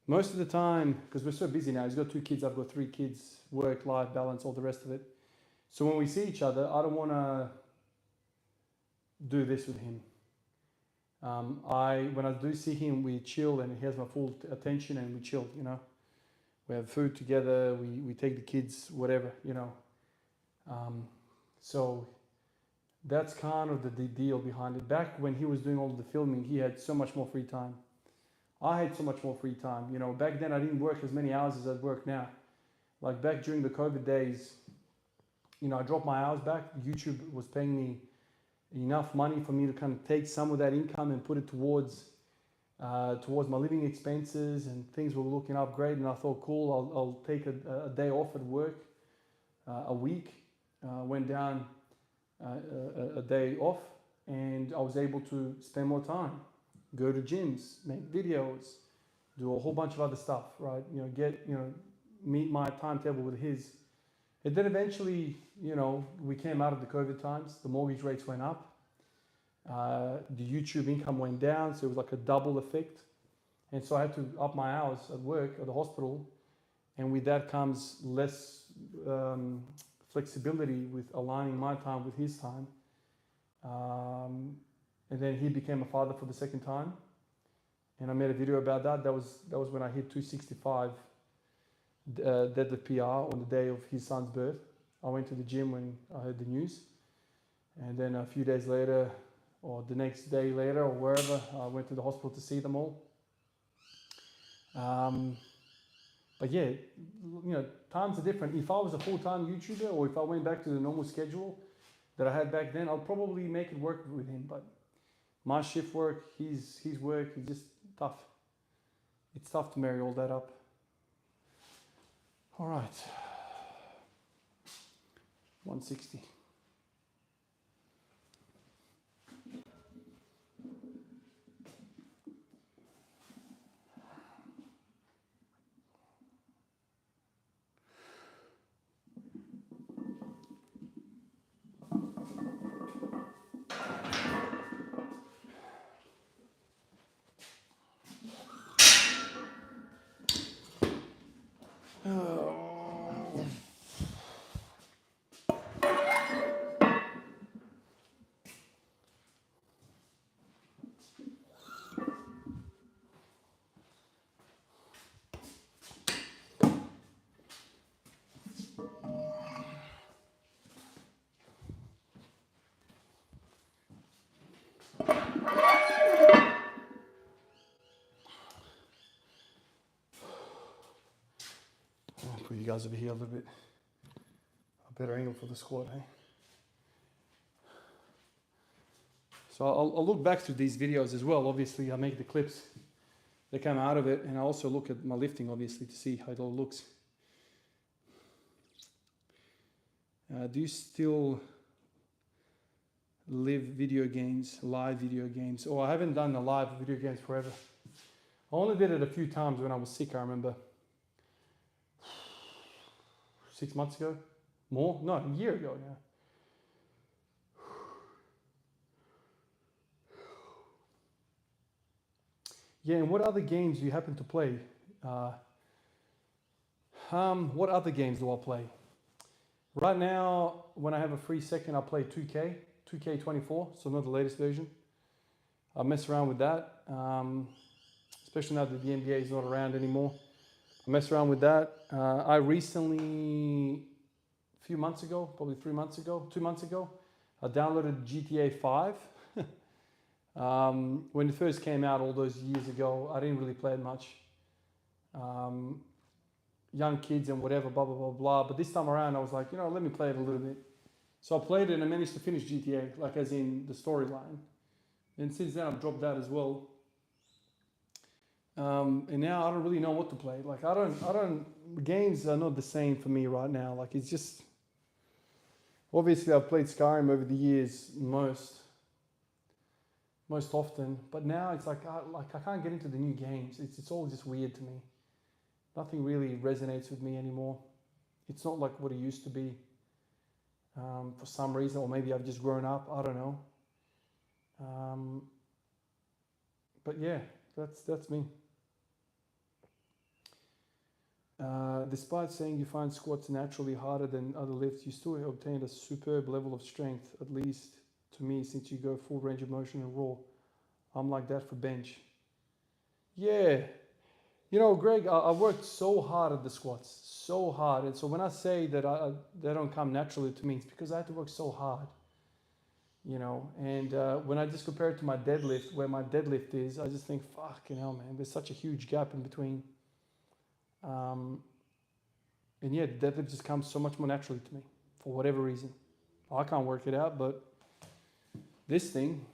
Most of the time, because we're so busy now, he's got 2 kids, I've got 3 kids, work, life, balance, all the rest of it. So when we see each other, I don't want to do this with him. When I do see him, we chill and he has my full attention and we chill, you know. We have food together, we take the kids, whatever, you know. So that's kind of the deal behind it. Back when he was doing all of the filming, he had so much more free time. I had so much more free time. You know, back then I didn't work as many hours as I work now. Like back during the COVID days, you know, I dropped my hours back. YouTube was paying me enough money for me to kind of take some of that income and put it towards my living expenses, and things were looking up great. And I thought, cool, I'll take a day off at work, a week. Went down a day off, and I was able to spend more time, go to gyms, make videos, do a whole bunch of other stuff, right? You know, meet my timetable with his. And then eventually, you know, we came out of the COVID times, the mortgage rates went up, the YouTube income went down, so it was like a double effect. And so I had to up my hours at work, at the hospital, and with that comes less flexibility with aligning my time with his time. And then he became a father for the second time, and I made a video about that. That was when I hit 265 deadlift PR on the day of his son's birth. I went to the gym when I heard the news, and then a few days later, or the next day later, or wherever, I went to the hospital to see them all. But yeah, times are different. If I was a full-time YouTuber, or if I went back to the normal schedule that I had back then, I'll probably make it work with him. But my shift work, his work is just tough. It's tough to marry all that up. All right, 160. Put you guys over here a little bit. A better angle for the squat, hey? So I'll look back through these videos as well. Obviously, I make the clips that come out of it, and I also look at my lifting, obviously, to see how it all looks. Do you still live video games? Oh, I haven't done a live video games forever. I only did it a few times when I was sick, I remember. 6 months ago? More? No, a year ago now. Yeah, and what other games do you happen to play? What other games do I play? Right now, when I have a free second, I play 2K24, so not the latest version. I mess around with that, especially now that the NBA is not around anymore. I mess around with that. I recently, a few months ago, probably 2 months ago, I downloaded GTA 5. When it first came out all those years ago, I didn't really play it much. Young kids and whatever, blah, blah, blah, blah. But this time around, I was like, let me play it a little bit. So I played it and I managed to finish GTA, like as in the storyline. And since then, I've dropped that as well. And now I don't really know what to play. Like games are not the same for me right now. Like it's just, obviously I've played Skyrim over the years most often, but now it's like I can't get into the new games. It's all just weird to me. Nothing really resonates with me anymore. It's not like what it used to be, for some reason, or maybe I've just grown up. I don't know. But yeah, that's me. Despite saying you find squats naturally harder than other lifts, you still obtained a superb level of strength, at least to me, since you go full range of motion and raw. I'm like that for bench. Yeah. Greg, I worked so hard at the squats, so hard. And so when I say that they don't come naturally to me, it's because I had to work so hard. And when I just compare it to my deadlift, where my deadlift is, I just think, fucking hell, man, there's such a huge gap in between. And yeah, the deadlift just comes so much more naturally to me, for whatever reason. I can't work it out, but this thing,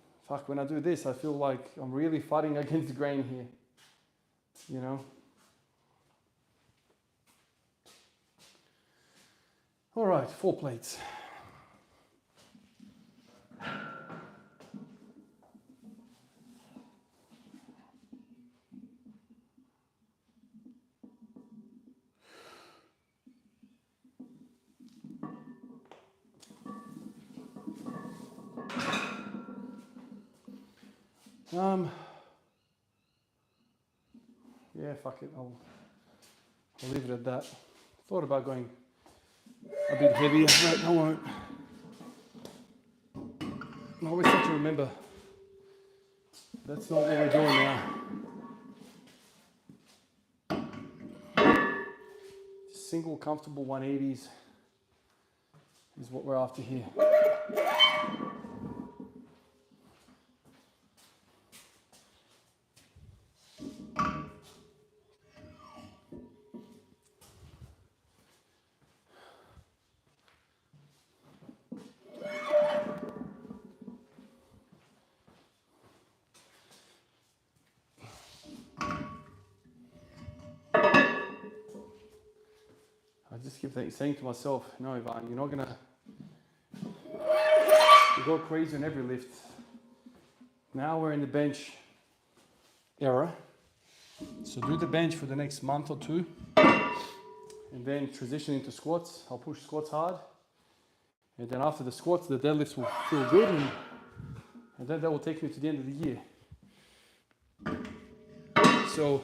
when I do this, I feel like I'm really fighting against the grain here. All right, 4 plates. Yeah, fuck it. I'll leave it at that. Thought about going a bit heavier, but I won't. I always have to remember that's not what we're doing now. Single comfortable 180s is what we're after here. I just keep saying to myself, no, Ivan, you're not gonna go crazy on every lift. Now we're in the bench era. So do the bench for the next month or two, and then transition into squats. I'll push squats hard. And then after the squats, the deadlifts will feel good, and then that will take me to the end of the year. So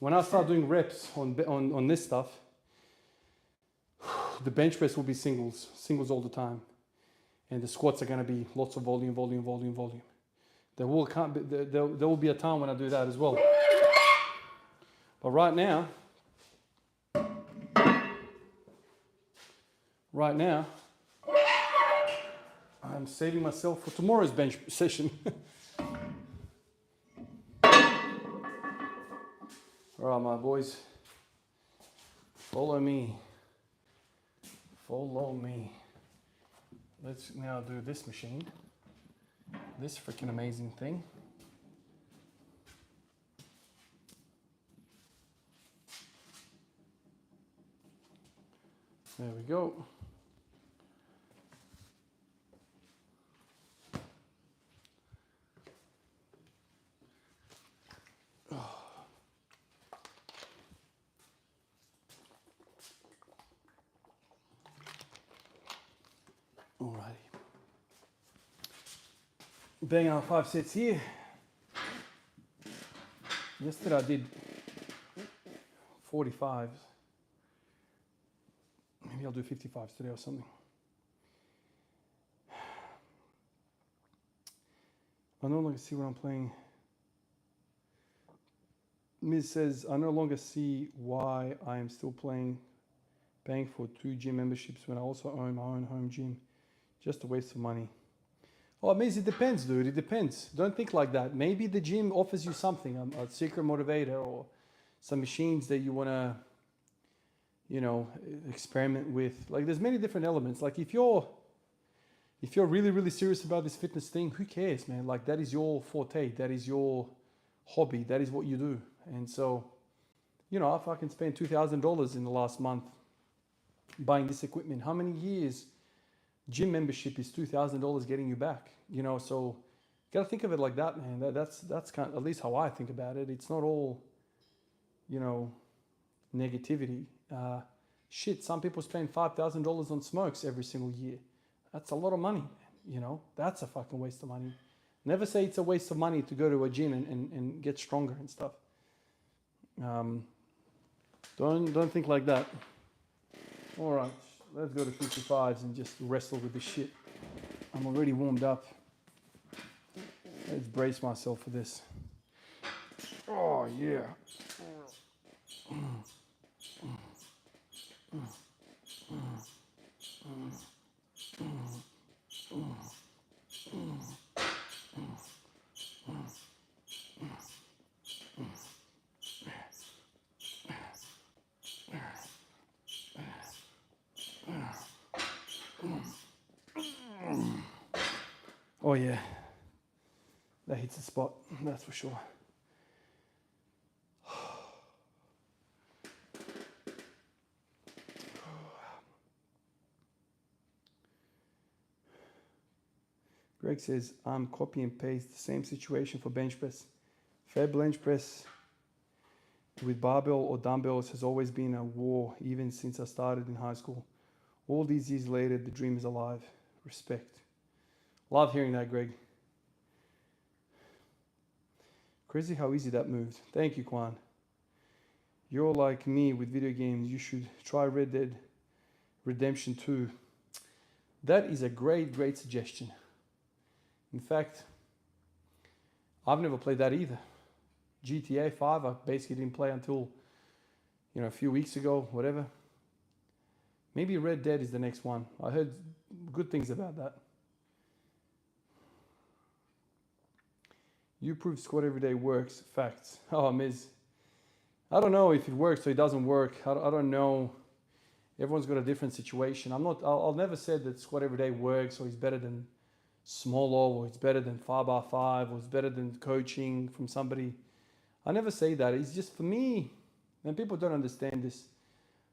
when I start doing reps on this stuff, the bench press will be singles all the time. And the squats are going to be lots of volume. There will be a time when I do that as well. But right now, I'm saving myself for tomorrow's bench session. All right, my boys, follow me. Let's now do this machine, this freaking amazing thing. There we go. Alrighty. Bang out 5 sets here. Yesterday I did 45s. Maybe I'll do 55s today or something. I no longer see what I'm playing. Miz says, I no longer see why I am still paying for 2 gym memberships when I also own my own home gym. Just a waste of money. Oh, Miz, it depends, dude. It depends. Don't think like that. Maybe the gym offers you something, a secret motivator or some machines that you want to, experiment with. Like, there's many different elements. Like, if you're really serious about this fitness thing, who cares, man? Like, that is your forte. That is your hobby. That is what you do. And so, I fucking spent $2,000 in the last month buying this equipment. How many years gym membership is $2,000 getting you back? So you gotta think of it like that, man. That's kind of, at least how I think about it. It's not all, negativity. Shit, some people spend $5,000 on smokes every single year. That's a lot of money, That's a fucking waste of money. Never say it's a waste of money to go to a gym and get stronger and stuff. Don't think like that. All right, let's go to 55s and just wrestle with this shit. I'm already warmed up. Let's brace myself for this. Oh, yeah. Oh yeah, that hits the spot, that's for sure. Greg says, I'm copy and paste the same situation for bench press. Fair bench press with barbell or dumbbells has always been a war, even since I started in high school. All these years later, the dream is alive. Respect. Love hearing that, Greg. Crazy how easy that moved. Thank you, Kwan. You're like me with video games. You should try Red Dead Redemption 2. That is a great, great suggestion. In fact, I've never played that either. GTA 5, I basically didn't play until, a few weeks ago, whatever. Maybe Red Dead is the next one. I heard good things about that. You prove squat every day works. Facts. Oh, Miz. I don't know if it works or it doesn't work. I don't know. Everyone's got a different situation. I'll never say that squat every day works or it's better than small or it's better than 5x5 or it's better than coaching from somebody. I never say that. It's just for me, and people don't understand this.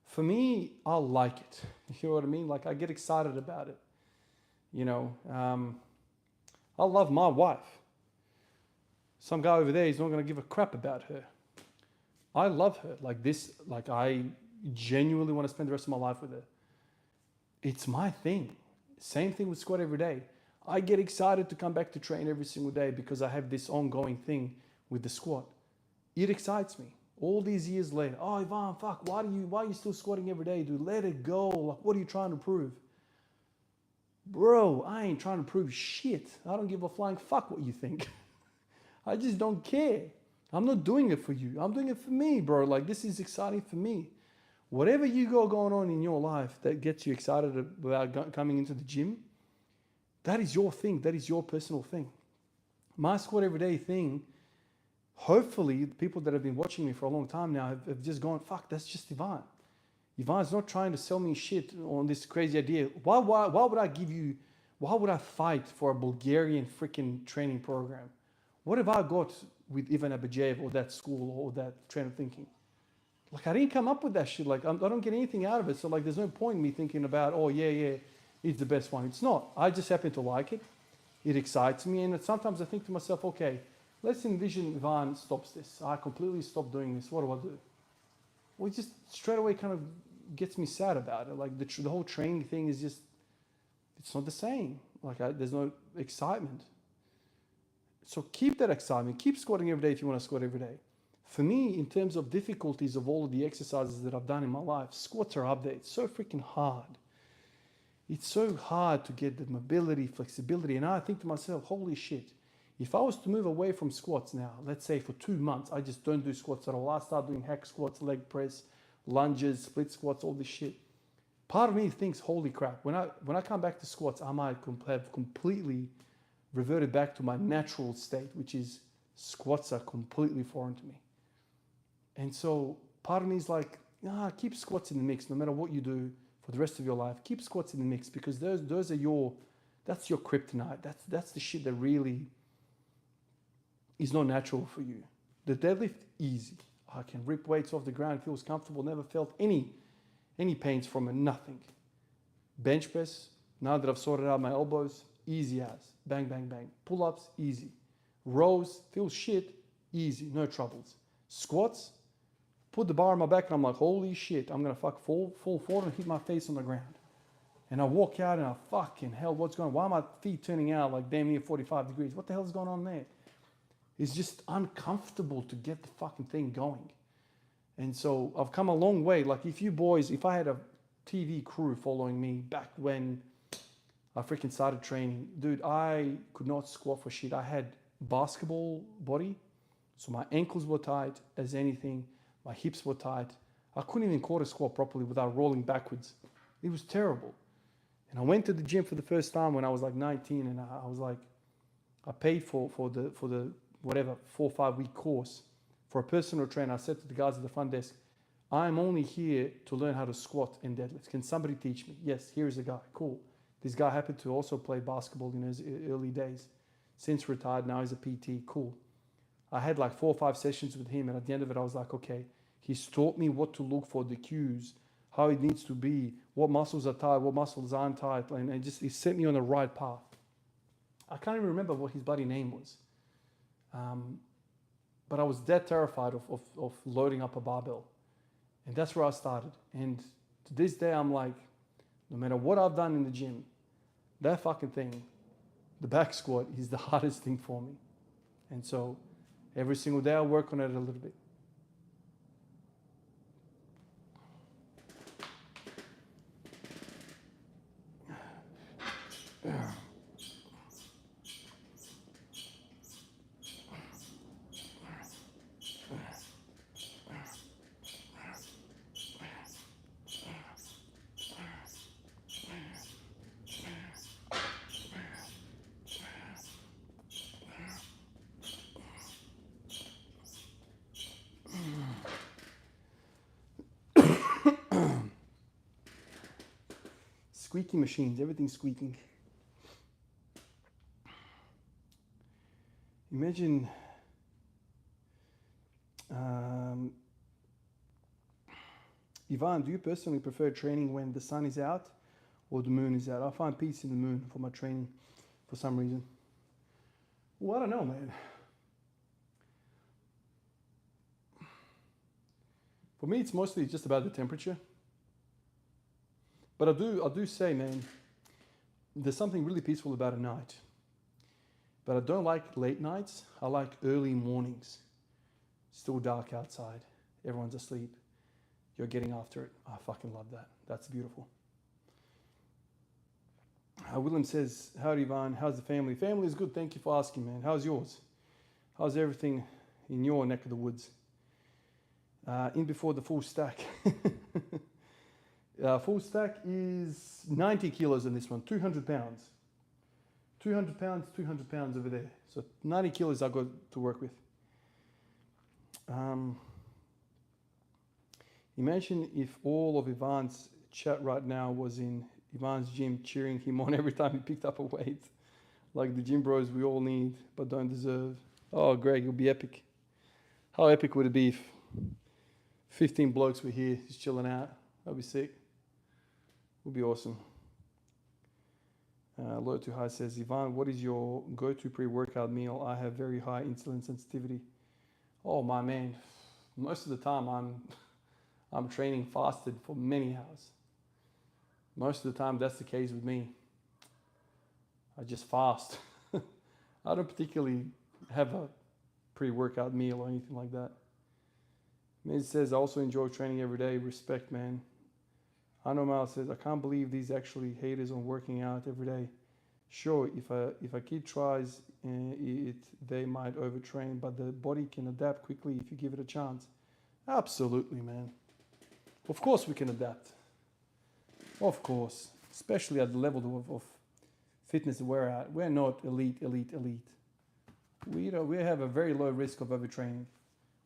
For me, I like it. You know what I mean? Like I get excited about it. I love my wife. Some guy over there is not going to give a crap about her. I love her like this. Like I genuinely want to spend the rest of my life with her. It's my thing. Same thing with squat every day. I get excited to come back to train every single day because I have this ongoing thing with the squat. It excites me. All these years later, oh Ivan, fuck, why are you still squatting every day, dude? Let it go. Like, what are you trying to prove? Bro, I ain't trying to prove shit. I don't give a flying fuck what you think. I just don't care. I'm not doing it for you. I'm doing it for me, bro. Like, this is exciting for me. Whatever you got going on in your life that gets you excited about coming into the gym, that is your thing. That is your personal thing. My squat every day thing, hopefully, the people that have been watching me for a long time now have just gone, fuck, that's just Ivan. Ivan's not trying to sell me shit on this crazy idea. Why would I fight for a Bulgarian freaking training program? What have I got with Ivan Abajev or that school or that train of thinking? Like, I didn't come up with that shit. Like, I don't get anything out of it. So, like, there's no point in me thinking about, oh, yeah, it's the best one. It's not. I just happen to like it. It excites me. And sometimes I think to myself, okay, let's envision Ivan stops this. I completely stop doing this. What do I do? Well, it just straight away kind of gets me sad about it. Like, the whole training thing is just, it's not the same. Like, there's no excitement. So keep that excitement. Keep squatting every day if you want to squat every day. For me, in terms of difficulties of all of the exercises that I've done in my life, squats are up there. It's so freaking hard. It's so hard to get the mobility, flexibility. And I think to myself, holy shit, if I was to move away from squats now, let's say for 2 months, I just don't do squats at all. I start doing hack squats, leg press, lunges, split squats, all this shit. Part of me thinks, holy crap, when I come back to squats, I might have completely reverted back to my natural state, which is squats are completely foreign to me. And so part of me is like, keep squats in the mix no matter what you do for the rest of your life. Keep squats in the mix because those are that's your kryptonite. That's the shit that really is not natural for you. The deadlift, easy. I can rip weights off the ground, feels comfortable, never felt any pains from it, nothing. Bench press, now that I've sorted out my elbows, easy as. Bang, bang, bang. Pull-ups, easy. Rows, feels shit, easy, no troubles. Squats, put the bar on my back and I'm like, holy shit, I'm gonna fall forward and hit my face on the ground. And I walk out and I fucking hell, what's going on? Why are my feet turning out like damn near 45 degrees? What the hell is going on there? It's just uncomfortable to get the fucking thing going. And so I've come a long way. Like if I had a TV crew following me back when I freaking started training, dude, I could not squat for shit. I had basketball body. So my ankles were tight as anything. My hips were tight. I couldn't even quarter squat properly without rolling backwards. It was terrible. And I went to the gym for the first time when I was like 19 and I was like, I paid for the whatever 4 or 5 week course for a personal trainer. I said to the guys at the front desk, I'm only here to learn how to squat and deadlift. Can somebody teach me? Yes, here's a guy. Cool. This guy happened to also play basketball in his early days. Since retired, now he's a PT. Cool. I had like 4 or 5 sessions with him, and at the end of it, I was like, okay, he's taught me what to look for, the cues, how it needs to be, what muscles are tight, what muscles aren't tight, and he set me on the right path. I can't even remember what his bloody name was. But I was that terrified of loading up a barbell. And that's where I started. And to this day, I'm like, no matter what I've done in the gym, that fucking thing, the back squat is the hardest thing for me. And so every single day I work on it a little bit. Squeaky machines, everything's squeaking. Imagine Ivan, do you personally prefer training when the sun is out or the moon is out? I find peace in the moon for my training for some reason. Well, I don't know, man. For me, it's mostly just about the temperature. But I do say, man, there's something really peaceful about a night. But I don't like late nights. I like early mornings. Still dark outside. Everyone's asleep. You're getting after it. I fucking love that. That's beautiful. Willem says, howdy, Ivan. How's the family? Family is good. Thank you for asking, man. How's yours? How's everything in your neck of the woods? In before the full stack. Full stack is 90 kilos in this one, 200 pounds. 200 pounds, 200 pounds over there. So 90 kilos I've got to work with. Imagine if all of Ivan's chat right now was in Ivan's gym cheering him on every time he picked up a weight. Like the gym bros we all need but don't deserve. Oh, Greg, it would be epic. How epic would it be if 15 blokes were here just chilling out? That'd be sick. Would be awesome. Low to high says, Ivan, what is your go-to pre-workout meal? I have very high insulin sensitivity. Oh my man, most of the time I'm training fasted for many hours. Most of the time that's the case with me. I just fast. I don't particularly have a pre-workout meal or anything like that. Miz says, I also enjoy training every day. Respect, man. Anomal says, I can't believe these actually haters on working out every day. Sure, if a kid tries it, they might overtrain, but the body can adapt quickly if you give it a chance. Absolutely, man. Of course we can adapt. Of course. Especially at the level of fitness that we're at. We're not elite. We have a very low risk of overtraining.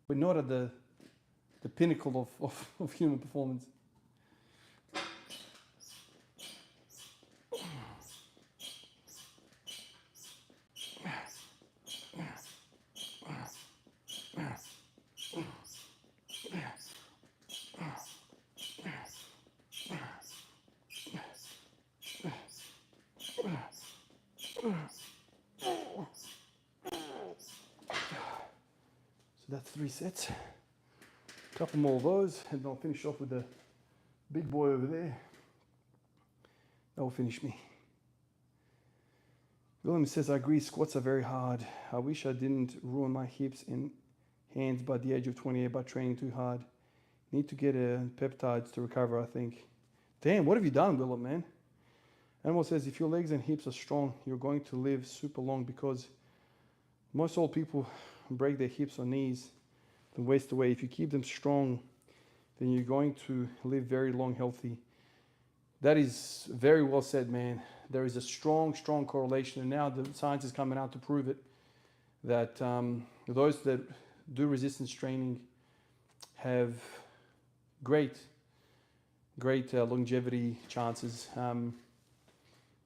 We're not at the pinnacle of human performance. So that's 3 sets. A couple more of those, and I'll finish off with the big boy over there. That will finish me. William says, I agree, squats are very hard. I wish I didn't ruin my hips and hands by the age of 28 by training too hard. Need to get peptides to recover, I think. Damn, what have you done, Willem, man? Animal says, if your legs and hips are strong, you're going to live super long, because most old people break their hips or knees and waste away. If you keep them strong, then you're going to live very long, healthy. That is very well said, man. There is a strong correlation, and now the science is coming out to prove it, that those that do resistance training have great longevity chances.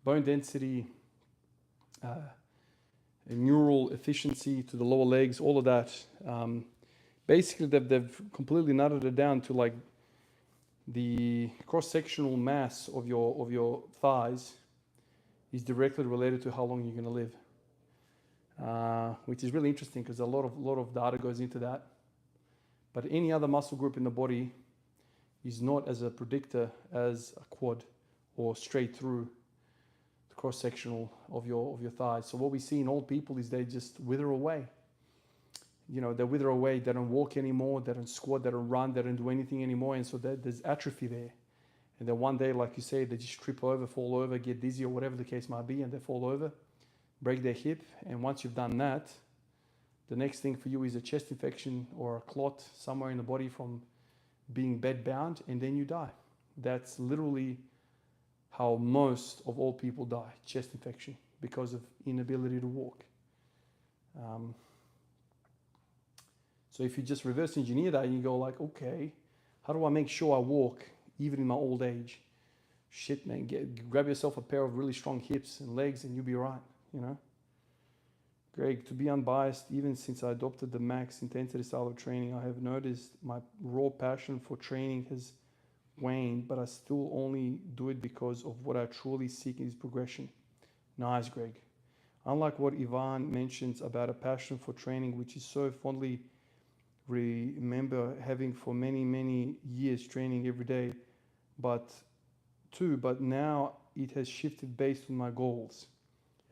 Bone density, neural efficiency to the lower legs, all of that. Basically, they've completely nutted it down to like the cross-sectional mass of your thighs is directly related to how long you're going to live, which is really interesting because a lot of data goes into that. But any other muscle group in the body is not as a predictor as a quad or straight through the cross-sectional of your thighs. So what we see in old people is they just wither away. You know, they wither away. They don't walk anymore. They don't squat. They don't run. They don't do anything anymore. And so there's atrophy there. And then one day, like you say, they just trip over, fall over, get dizzy, or whatever the case might be, and they fall over, break their hip. And once you've done that, the next thing for you is a chest infection or a clot somewhere in the body from being bed-bound, and then you die. That's literally how most of all people die, chest infection, because of inability to walk. So if you just reverse engineer that and you go like, okay, how do I make sure I walk even in my old age? shit, man, grab yourself a pair of really strong hips and legs and you'll be right, you know. Greg, to be unbiased, even since I adopted the max intensity style of training, I have noticed my raw passion for training has waned, but I still only do it because of what I truly seek is progression. Nice, Greg. Unlike what Ivan mentions about a passion for training, which is so fondly remember having for many, many years training every day, but now it has shifted based on my goals.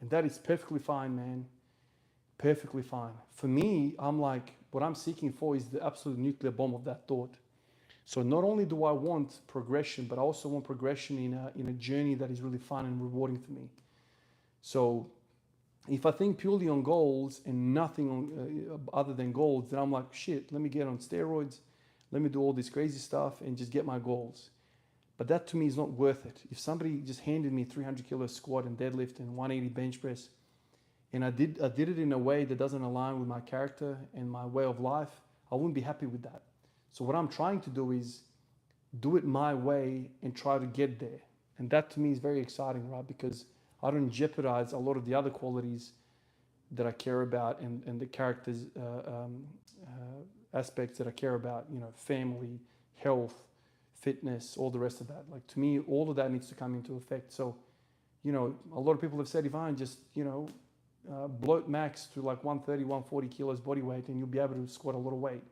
And that is perfectly fine, man. Perfectly fine. For me, I'm like, what I'm seeking for is the absolute nuclear bomb of that thought. So not only do I want progression, but I also want progression in a journey that is really fun and rewarding for me. So if I think purely on goals and nothing on, other than goals, then I'm like, shit, let me get on steroids, let me do all this crazy stuff and just get my goals. But that to me is not worth it. If somebody just handed me 300 kilo squat and deadlift and 180 bench press, and I did it in a way that doesn't align with my character and my way of life, I wouldn't be happy with that. So what I'm trying to do is do it my way and try to get there. And that to me is very exciting, right? Because I don't jeopardize a lot of the other qualities that I care about and the characters aspects that I care about, you know, family, health, fitness, all the rest of that. Like to me, all of that needs to come into effect. So, you know, a lot of people have said, Ivan, just, you know, bloat max to like 130, 140 kilos body weight and you'll be able to squat a lot of weight.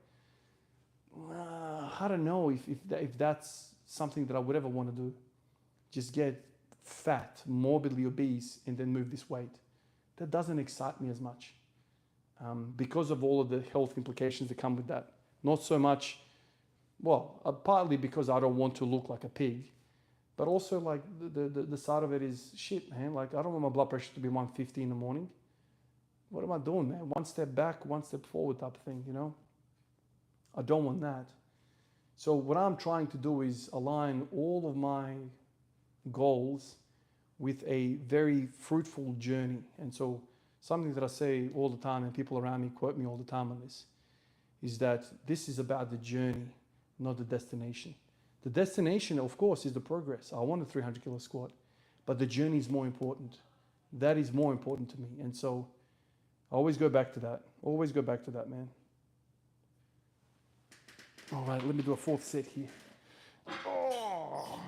I don't know if that's something that I would ever want to do. Just get fat, morbidly obese, and then move this weight. That doesn't excite me as much because of all of the health implications that come with that. Not so much, well, partly because I don't want to look like a pig, but also like the side of it is shit, man. Like I don't want my blood pressure to be 150 in the morning. What am I doing, man? One step back, one step forward type of thing, you know? I don't want that. So what I'm trying to do is align all of my goals with a very fruitful journey. And so something that I say all the time and people around me quote me all the time on this is that this is about the journey, not the destination. The destination, of course, is the progress. I want a 300 kilo squat, but the journey is more important. That is more important to me. And so I always go back to that. Always go back to that, man. All right, let me do a fourth set here. Oh.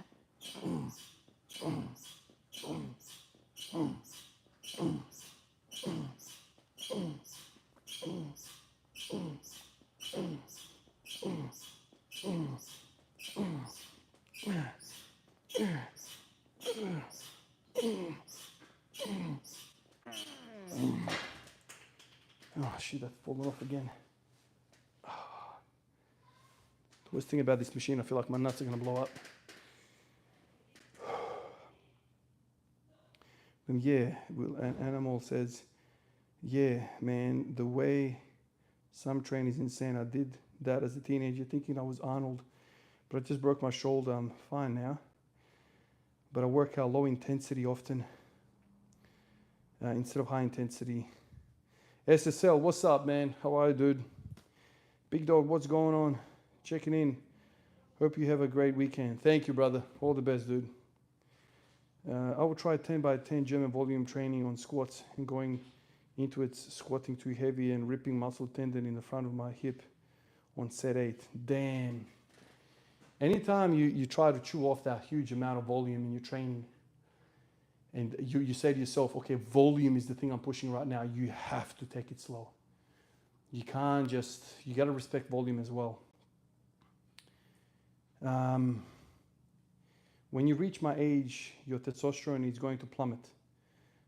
Oh shit, I've fallen off again. The worst thing about this machine, I feel like my nuts are gonna blow up. And yeah, an animal says, yeah, man, the way some train is insane. I did that as a teenager thinking I was Arnold, but I just broke my shoulder. I'm fine now. But I work out low intensity often instead of high intensity. SSL, what's up, man? How are you, dude? Big Dog, what's going on? Checking in. Hope you have a great weekend. Thank you, brother. All the best, dude. I will try 10 by 10 German volume training on squats and going into it, squatting too heavy and ripping muscle tendon in the front of my hip on set 8. Damn. Anytime you try to chew off that huge amount of volume in your training and you say to yourself, okay, volume is the thing I'm pushing right now, you have to take it slow. You can't just, you got to respect volume as well. When you reach my age, your testosterone is going to plummet.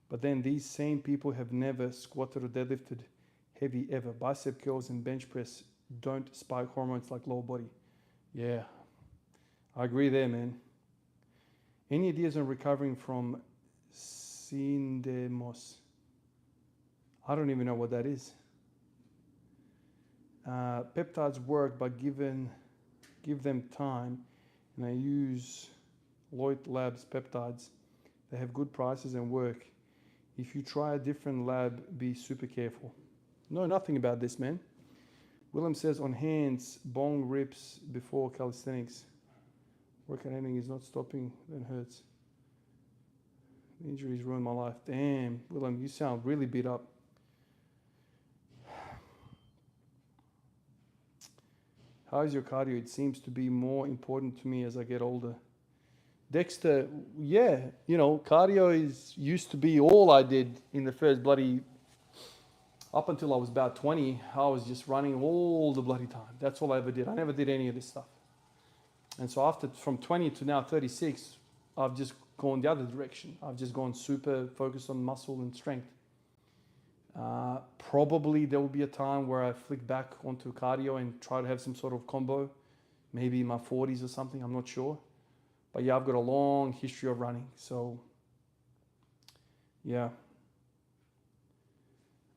But then these same people have never squatted or deadlifted heavy ever. Bicep curls and bench press don't spike hormones like lower body. Yeah, I agree there, man. Any ideas on recovering from syndemos? I don't even know what that is. Peptides work, but give them time. And I use Lloyd Labs peptides. They have good prices and work. If you try a different lab, be super careful. Know nothing about this, man. Willem says on hands, bong rips before calisthenics. Workout ending is not stopping, then hurts. The injuries ruined my life. Damn, Willem, you sound really beat up. How is your cardio? It seems to be more important to me as I get older. Dexter, yeah, you know, cardio used to be all I did in the first bloody, up until I was about 20, I was just running all the bloody time. That's all I ever did. I never did any of this stuff. And so from 20 to now 36, I've just gone the other direction. I've just gone super focused on muscle and strength. Probably there will be a time where I flick back onto cardio and try to have some sort of combo, maybe in my 40s or something, I'm not sure. But yeah, I've got a long history of running, so yeah.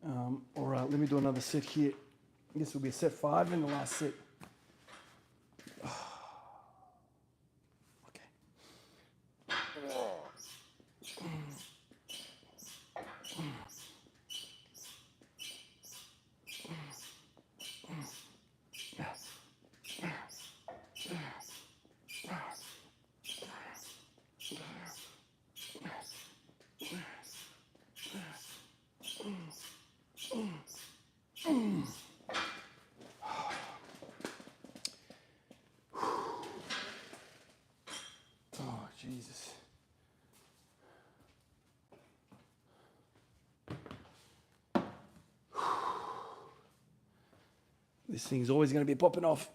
All right, let me do another set here. This will be a set 5 and the last set. Oh, Jesus. This thing's always going to be popping off.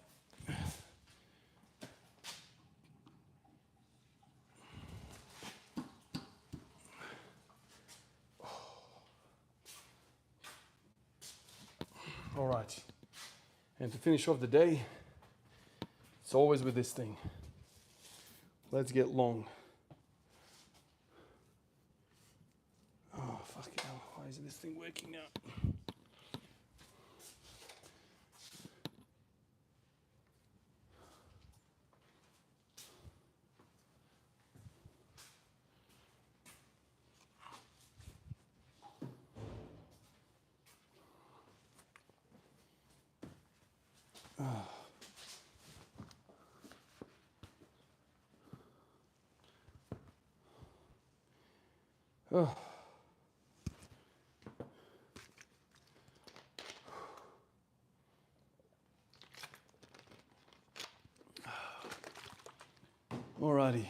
All right. And to finish off the day, it's always with this thing. Let's get long. Oh, fucking hell. Why isn't this thing working now? Oh. Alrighty.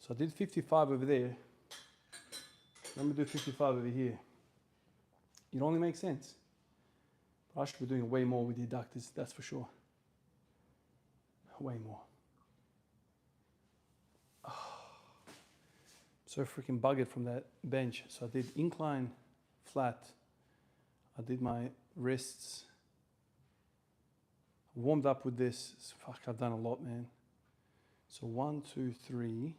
So I did 55 over there. Let me do 55 over here. It only makes sense. But I should be doing way more with the adductors, that's for sure. Way more. So freaking buggered from that bench. So I did incline flat. I did my wrists. Warmed up with this. Fuck, I've done a lot, man. So 1, 2, 3,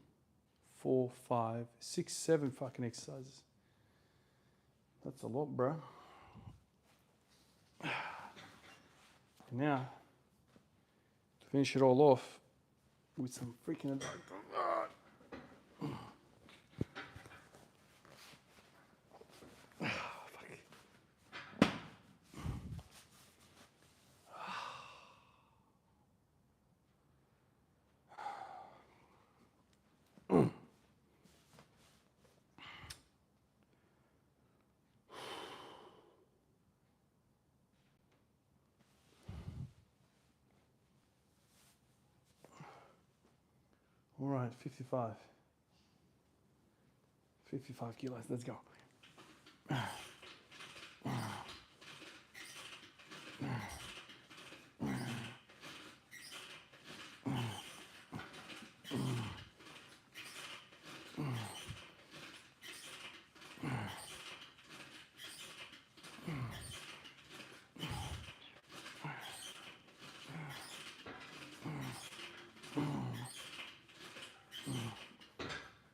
4, 5, 6, 7 fucking exercises. That's a lot, bro. And now, to finish it all off with some freaking adductor. All right, 55. 55 kilos, let's go.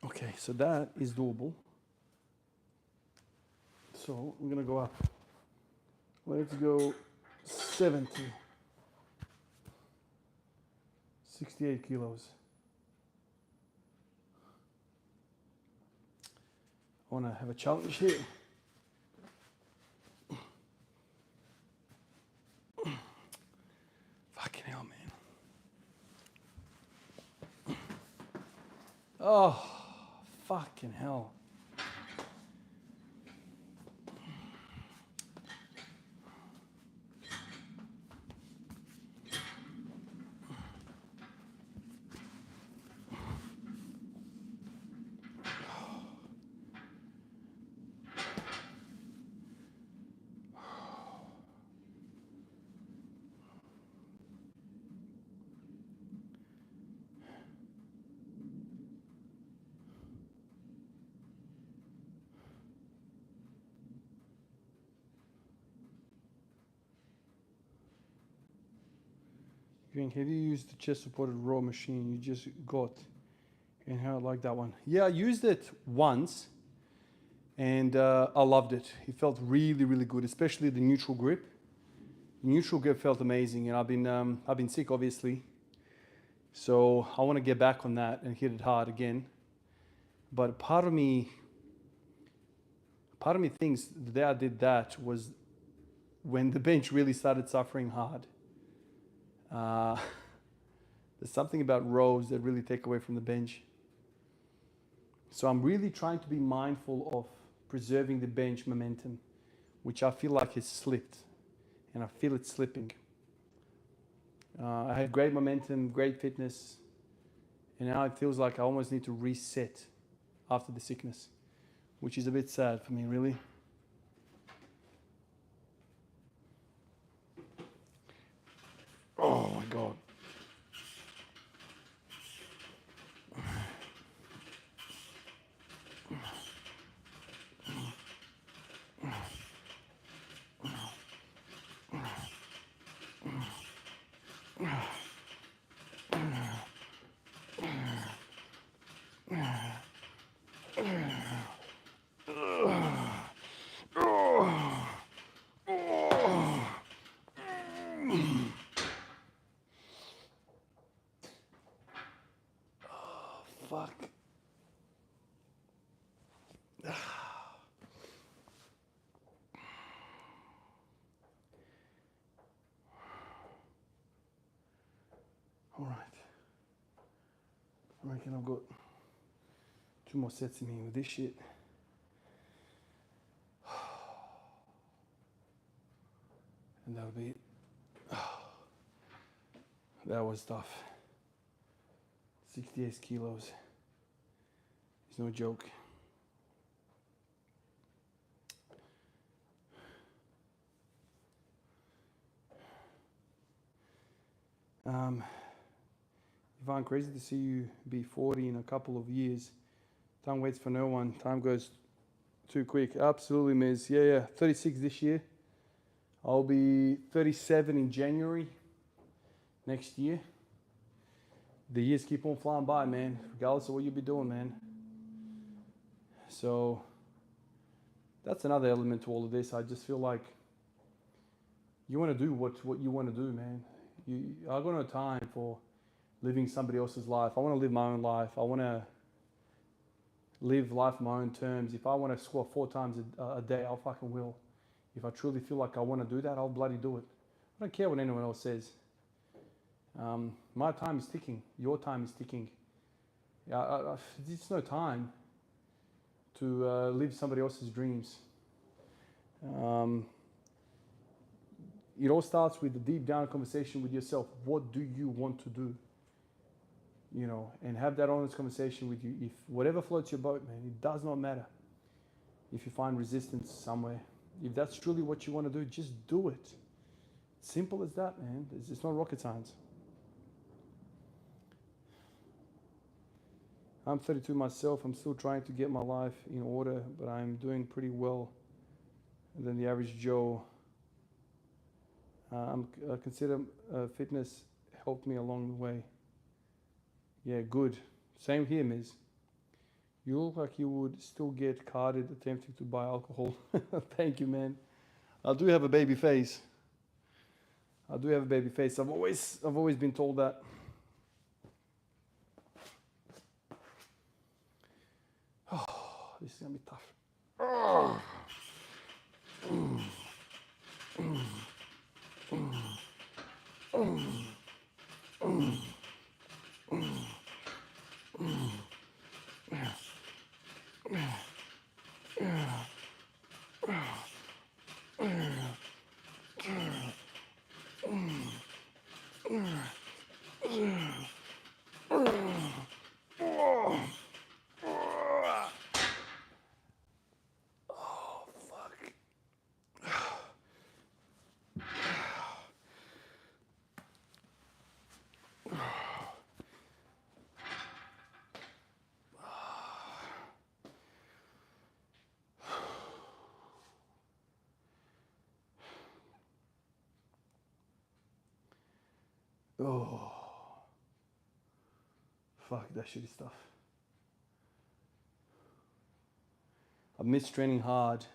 Okay, so that is doable. So we're gonna go up. Let's go 70. 68 kilos. I wanna have a challenge here. Fucking hell. Have you used the chest supported row machine you just got? And how I like that one? Yeah, I used it once and I loved it. It felt really, really good, especially the neutral grip. The neutral grip felt amazing, and I've been sick obviously. So I want to get back on that and hit it hard again. But part of me thinks the day I did that was when the bench really started suffering hard. There's something about rows that really take away from the bench. So I'm really trying to be mindful of preserving the bench momentum, which I feel like has slipped, and I feel it slipping. I had great momentum, great fitness, and now it feels like I almost need to reset after the sickness, which is a bit sad for me, really. Oh my God. Fuck. All right. I reckon I've got 2 more sets in me with this shit. And that'll be it. That was tough. 68 kilos. It's no joke. Ivan, crazy to see you be 40 in a couple of years. Time waits for no one. Time goes too quick. Absolutely, Miz. Yeah. 36 this year. I'll be 37 in January next year. The years keep on flying by, man, regardless of what you'll be doing, man. So that's another element to all of this. I just feel like you want to do what you want to do, man. I got no time for living somebody else's life. I want to live my own life. I want to live life on my own terms. If I want to squat 4 times a day, I'll fucking will. If I truly feel like I want to do that, I'll bloody do it. I don't care what anyone else says. My time is ticking. Your time is ticking. It's no time to live somebody else's dreams. It all starts with a deep down conversation with yourself. What do you want to do? You know, and have that honest conversation with you. If whatever floats your boat, man, it does not matter. If you find resistance somewhere, if that's truly what you want to do, just do it. Simple as that, man. It's not rocket science. I'm 32 myself. I'm still trying to get my life in order, but I'm doing pretty well than the average Joe. I consider fitness helped me along the way. Yeah, good. Same here, Miz. You look like you would still get carded attempting to buy alcohol. Thank you, man. I do have a baby face. I've always been told that. Oh, this is gonna be tough. Oh. Oh, fuck that shitty stuff. I've missed training hard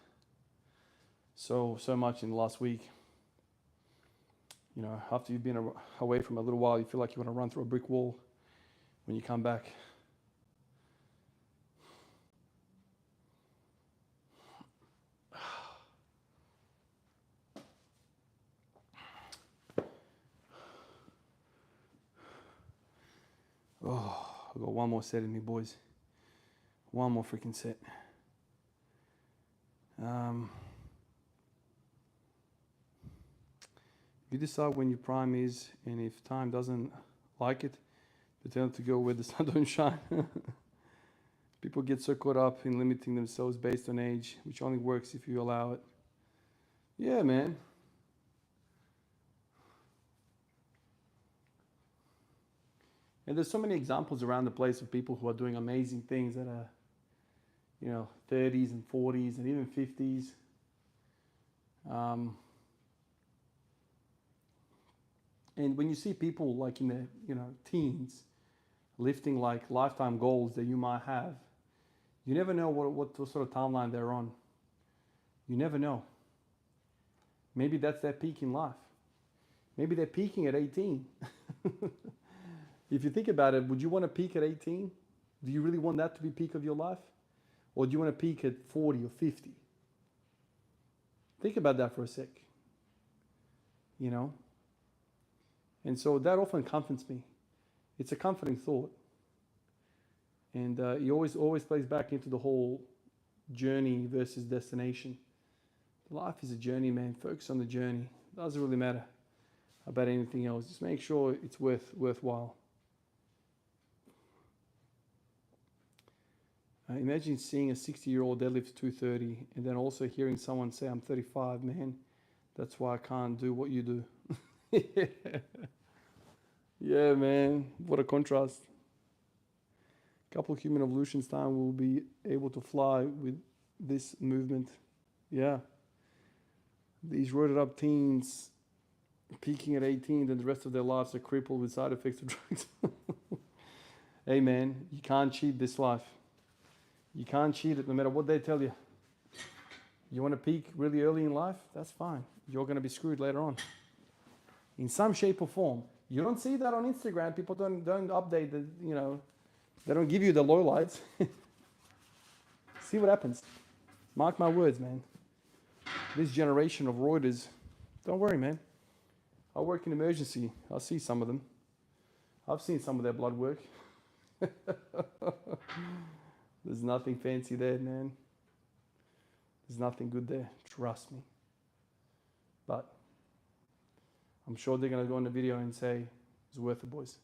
so much in the last week. You know, after you've been away from a little while, you feel like you want to run through a brick wall when you come back. Oh, I've got one more set in me, boys. One more freaking set. You decide when your prime is, and if time doesn't like it, they tend to go where the sun don't shine. People get so caught up in limiting themselves based on age, which only works if you allow it. Yeah, man. And there's so many examples around the place of people who are doing amazing things that are, you know, 30s and 40s and even 50s. And when you see people like in their, you know, teens lifting like lifetime goals that you might have, you never know what sort of timeline they're on. You never know. Maybe that's their peak in life. Maybe they're peaking at 18. If you think about it, would you want to peak at 18? Do you really want that to be peak of your life? Or do you want to peak at 40 or 50? Think about that for a sec. You know? And so that often comforts me. It's a comforting thought. And it always plays back into the whole journey versus destination. Life is a journey, man. Focus on the journey. It doesn't really matter about anything else. Just make sure it's worthwhile. Imagine seeing a 60-year-old deadlift 230 and then also hearing someone say, I'm 35, man. That's why I can't do what you do. Yeah, man. What a contrast. Couple of human evolutions time, we'll be able to fly with this movement. Yeah. These roided up teens peaking at 18, then the rest of their lives are crippled with side effects of drugs. Hey, man, you can't cheat this life. You can't cheat it no matter what they tell you. You want to peak really early in life? That's fine. You're going to be screwed later on. In some shape or form. You don't see that on Instagram. People don't update the, you know, they don't give you the lowlights. See what happens. Mark my words, man. This generation of roiders, don't worry, man. I work in emergency. I see some of them. I've seen some of their blood work. There's nothing fancy there, man. There's nothing good there. Trust me. But I'm sure they're going to go on the video and say, it's worth it, boys.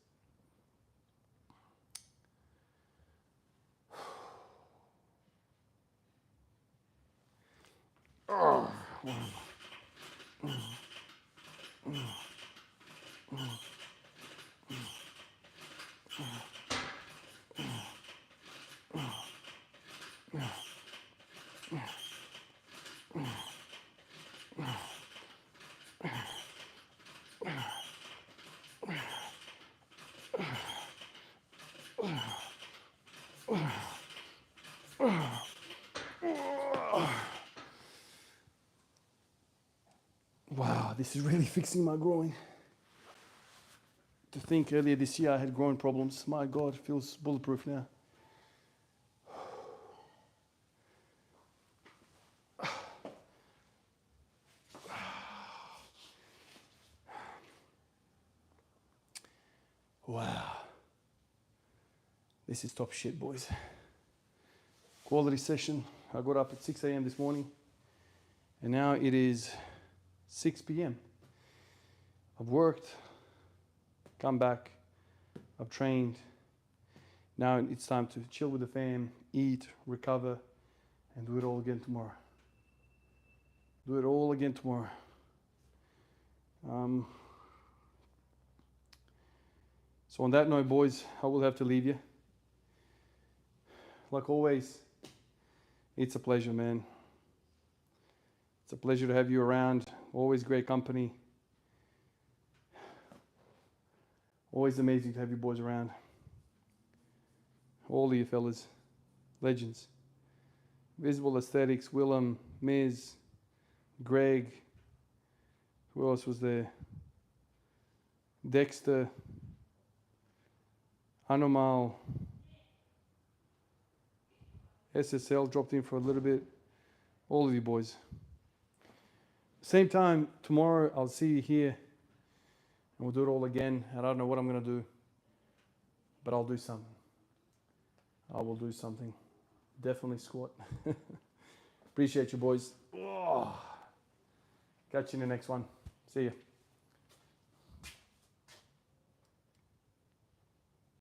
Wow, this is really fixing my groin. To think earlier this year I had groin problems. My God, it feels bulletproof now. Wow. This is top shit, boys. Quality session. I got up at 6 a.m. this morning and now it is 6 p.m. I've worked, come back, I've trained. Now it's time to chill with the fam, eat, recover, and do it all again tomorrow. Do it all again tomorrow. So on that note, boys, I will have to leave you. Like always, it's a pleasure, man. It's a pleasure to have you around. Always great company. Always amazing to have you boys around. All of you fellas, legends. Visible Aesthetics, Willem, Miz, Greg, who else was there? Dexter, Anomal, SSL dropped in for a little bit. All of you boys. Same time tomorrow, I'll see you here, and we'll do it all again. I don't know what I'm going to do, but I'll do something. I will do something. Definitely squat. Appreciate you, boys. Oh. Catch you in the next one. See you.